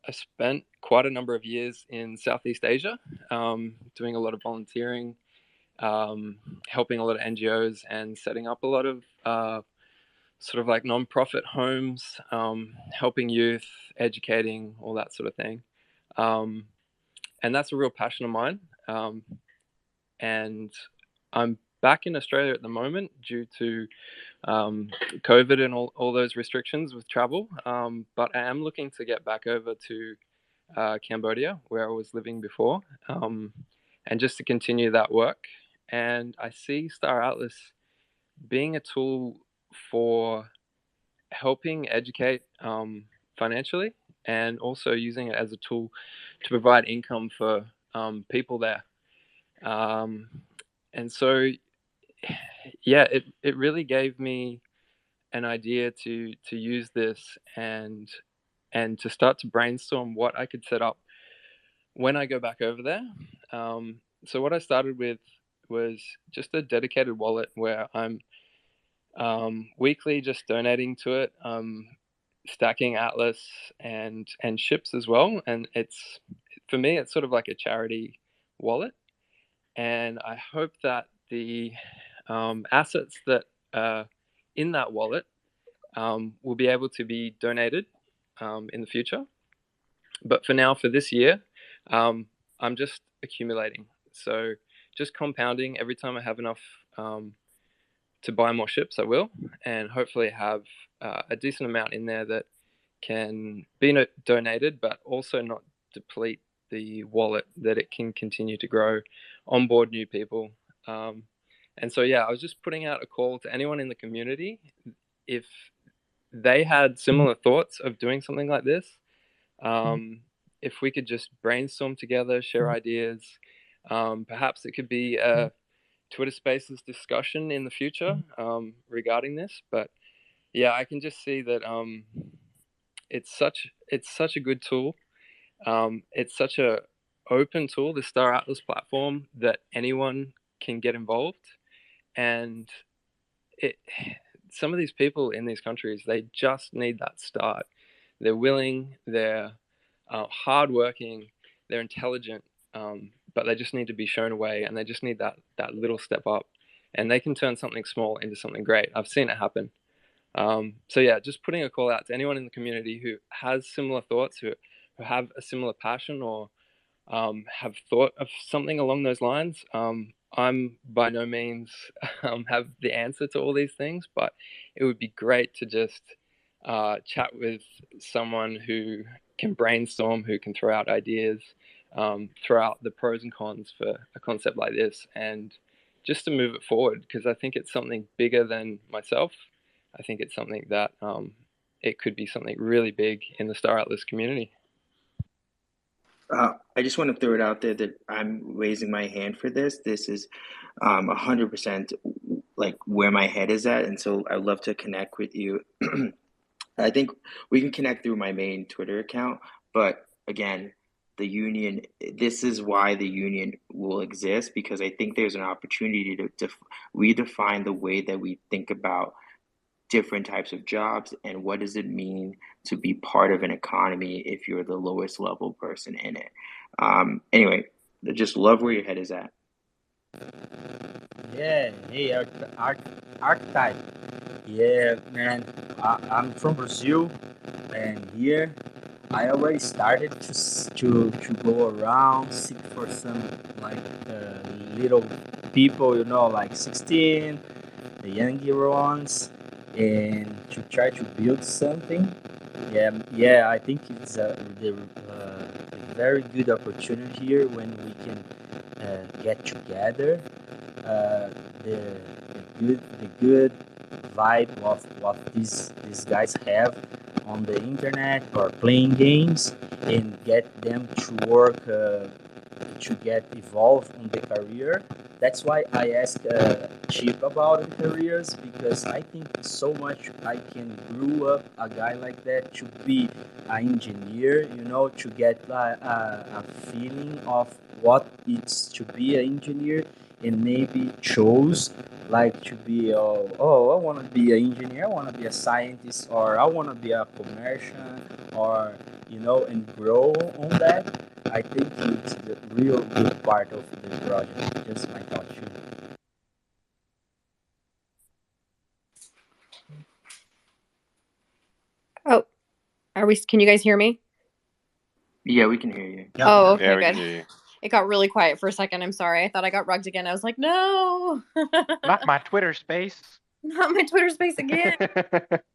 Speaker 9: I spent quite a number of years in Southeast Asia, doing a lot of volunteering, helping a lot of NGOs and setting up a lot of sort of like non-profit homes, helping youth, educating, all that sort of thing. And that's a real passion of mine. And I'm back in Australia at the moment due to COVID and all those restrictions with travel. But I am looking to get back over to Cambodia, where I was living before, and just to continue that work. And I see Star Atlas being a tool for helping educate financially, and also using it as a tool to provide income for people there. And so, yeah, it really gave me an idea to use this and to start to brainstorm what I could set up when I go back over there. So what I started with was just a dedicated wallet where I'm weekly just donating to it, stacking Atlas and ships as well. And it's, for me, it's sort of like a charity wallet. And I hope that the assets that are in that wallet will be able to be donated in the future. But for now, for this year, I'm just accumulating. So just compounding. Every time I have enough to buy more ships, I will, and hopefully have a decent amount in there that can be donated, but also not deplete the wallet, that it can continue to grow, onboard new people. And so, yeah, I was just putting out a call to anyone in the community. If they had similar thoughts of doing something like this, if we could just brainstorm together, share ideas, perhaps it could be a Twitter Spaces discussion in the future regarding this. But yeah, I can just see that it's such a good tool. It's such a open tool, the Star Atlas platform, that anyone can get involved. And some of these people in these countries, they just need that start. They're willing, they're hardworking, they're intelligent, but they just need to be shown a way, and they just need that little step up, and they can turn something small into something great. I've seen it happen. So yeah, just putting a call out to anyone in the community who has similar thoughts, who have a similar passion, or have thought of something along those lines. I'm by no means have the answer to all these things, but it would be great to just chat with someone who can brainstorm, who can throw out ideas, throw out the pros and cons for a concept like this, and just to move it forward, because I think it's something bigger than myself. I think it's something that it could be something really big in the Star Atlas community.
Speaker 19: I just want to throw it out there that I'm raising my hand for this. This is 100% like where my head is at, and so I'd love to connect with you. I think we can connect through my main Twitter account, but again, the union, this is why the union will exist, because I think there's an opportunity to redefine the way that we think about different types of jobs and what does it mean to be part of an economy if you're the lowest level person in it. Anyway, I just love where your head is at.
Speaker 14: Yeah, hey, archetype. Yeah, man, I'm from Brazil, and here I already started to go around, seek for some like little people, like 16, the younger ones, and to try to build something. Yeah, I think it's a very good opportunity here when we can get together. The good vibe of what these guys have on the internet or playing games and get them to work to get evolved on the career. That's why I asked Chip about the careers, because I think so much I can grow up a guy like that to be an engineer, to get a feeling of what it's to be an engineer, and maybe chose like to be I want to be an engineer, I want to be a scientist, or I want to be a commercial, or and grow on that. I think it's the real good part of the project. Just my thought too.
Speaker 1: Oh, can you guys hear me?
Speaker 19: Yeah, we can hear you.
Speaker 1: Oh, okay,
Speaker 3: Yeah, we
Speaker 1: good.
Speaker 3: can hear you.
Speaker 1: It got really quiet for a second. I'm sorry. I thought I got rugged again. I was like, no.
Speaker 3: Not my Twitter space.
Speaker 1: Not my Twitter space again.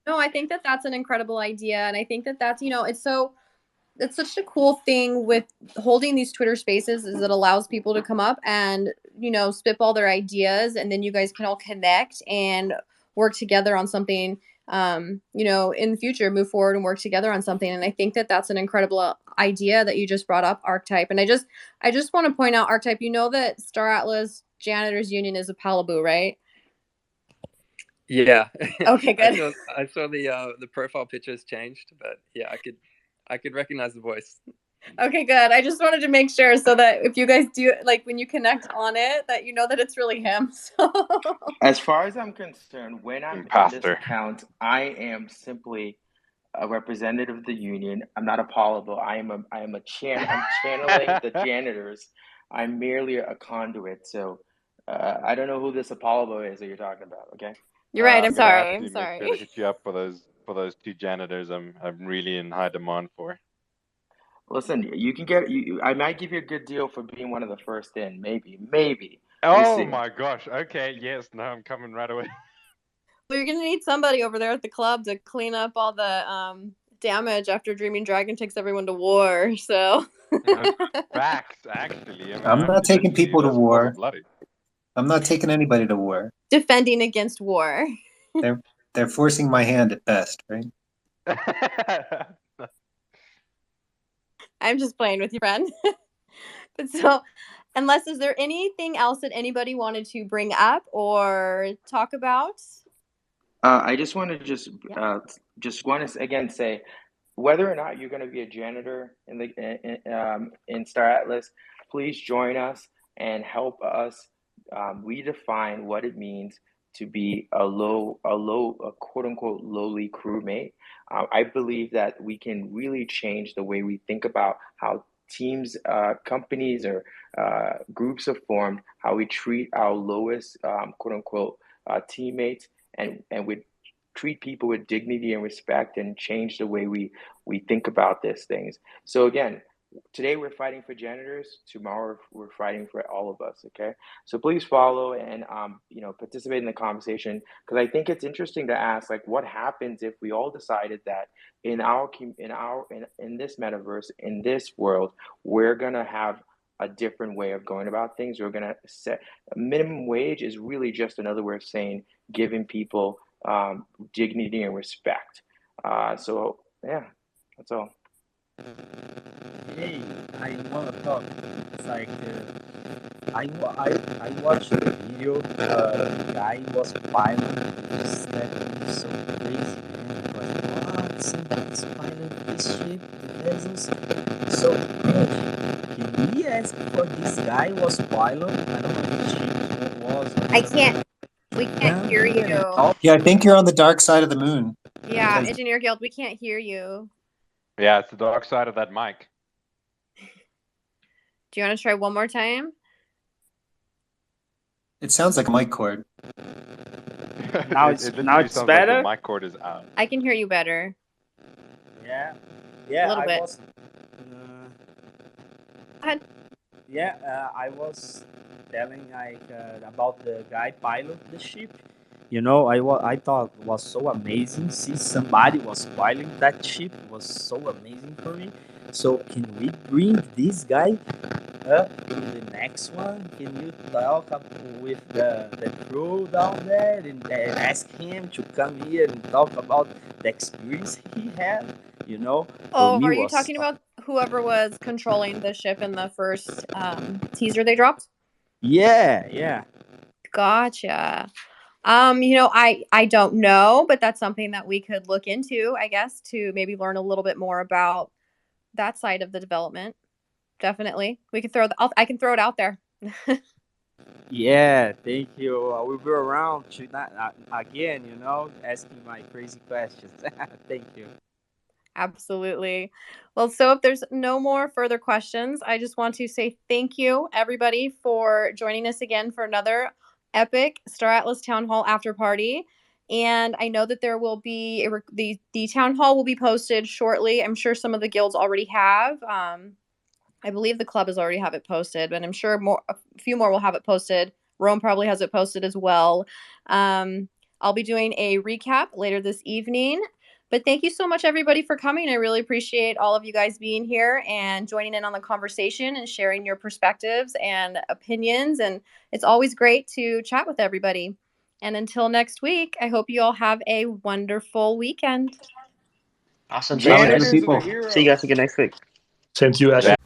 Speaker 1: No, I think that that's an incredible idea. And I think that that's, it's such a cool thing with holding these Twitter spaces is it allows people to come up and, spitball their ideas, and then you guys can all connect and work together on something, in the future, move forward and work together on something. And I think that that's an incredible idea that you just brought up, Archetype. And I just want to point out, Archetype, that Star Atlas Janitors Union is a Palibu, right?
Speaker 9: Yeah.
Speaker 1: Okay, good.
Speaker 9: I saw the profile pictures changed, but yeah, I could recognize the voice.
Speaker 1: Okay, good. I just wanted to make sure so that if you guys do, like, when you connect on it, that you know that it's really him. So.
Speaker 19: As far as I'm concerned, when I'm in this account, I am simply a representative of the union. I'm not a Apollo. I'm channeling the janitors. I'm merely a conduit. So I don't know who this Apollo is that you're talking about. Okay.
Speaker 1: You're right. I'm sorry.
Speaker 3: Make sure to hit you up for those two janitors. I'm really in high demand for.
Speaker 19: Listen, you can get I might give you a good deal for being one of the first in. Maybe.
Speaker 3: Oh my gosh. Okay. Yes. No, I'm coming right away.
Speaker 1: Well, you're gonna need somebody over there at the club to clean up all the damage after Dreaming Dragon takes everyone to war. So.
Speaker 3: Facts, actually. I mean,
Speaker 11: I'm not taking people to war. I'm not taking anybody to war.
Speaker 1: Defending against war.
Speaker 11: They're forcing my hand at best, right?
Speaker 1: I'm just playing with you, friend. But so, unless, is there anything else that anybody wanted to bring up or talk about?
Speaker 19: I just want to just want to again say, whether or not you're going to be a janitor in Star Atlas, please join us and help us redefine what it means to be a quote unquote lowly crewmate. I believe that we can really change the way we think about how teams, companies, or groups are formed, how we treat our lowest quote unquote teammates, and we treat people with dignity and respect, and change the way we think about these things. So again, today we're fighting for janitors. Tomorrow we're fighting for all of us. Okay, so please follow and participate in the conversation, because I think it's interesting to ask, like, what happens if we all decided that in this metaverse, in this world, we're gonna have a different way of going about things. We're gonna set minimum wage is really just another way of saying giving people dignity and respect. So yeah, that's all.
Speaker 14: Hey, I want to talk. It's like I watched the video. The guy was piloting this. That is so crazy, man. I was like, what? Somebody's piloting this ship, the vessels. So, can we ask for this guy was pilot? I don't know which ship it was.
Speaker 1: I can't. We can't hear you.
Speaker 11: Yeah, I think you're on the dark side of the moon.
Speaker 1: Yeah, Engineer Guild, we can't hear you.
Speaker 3: Yeah, it's the dark side of that mic.
Speaker 1: Do you want to try one more time?
Speaker 11: It sounds like a mic cord.
Speaker 3: Now it's better. Like the mic cord is out.
Speaker 1: I can hear you better.
Speaker 14: Yeah,
Speaker 1: a little bit.
Speaker 14: Was. I was telling about the guy pilot the ship. I thought it was so amazing. See, somebody was piloting that ship. It was so amazing for me. So can we bring this guy up in the next one? Can you talk with the crew down there and ask him to come here and talk about the experience he had? You know, for
Speaker 1: Oh,
Speaker 14: me
Speaker 1: are you
Speaker 14: was
Speaker 1: talking about whoever was controlling the ship in the first teaser they dropped?
Speaker 14: yeah.
Speaker 1: Gotcha. I don't know, but that's something that we could look into, I guess, to maybe learn a little bit more about that side of the development. Definitely. We could I can throw it out there.
Speaker 14: Yeah, thank you. I will be around to again, asking my crazy questions. Thank you.
Speaker 1: Absolutely. Well, so if there's no more further questions, I just want to say thank you, everybody, for joining us again for another epic Star Atlas Town Hall after party. And I know that there will be the town hall will be posted shortly. I'm sure some of the guilds already have. I believe the club has already have it posted, but I'm sure a few more will have it posted. Rome probably has it posted as well. I'll be doing a recap later this evening. But thank you so much, everybody, for coming. I really appreciate all of you guys being here and joining in on the conversation and sharing your perspectives and opinions. And it's always great to chat with everybody. And until next week, I hope you all have a wonderful weekend.
Speaker 7: Awesome.
Speaker 21: Sounds good.
Speaker 7: See you guys again next week.
Speaker 8: Same to you, Ash.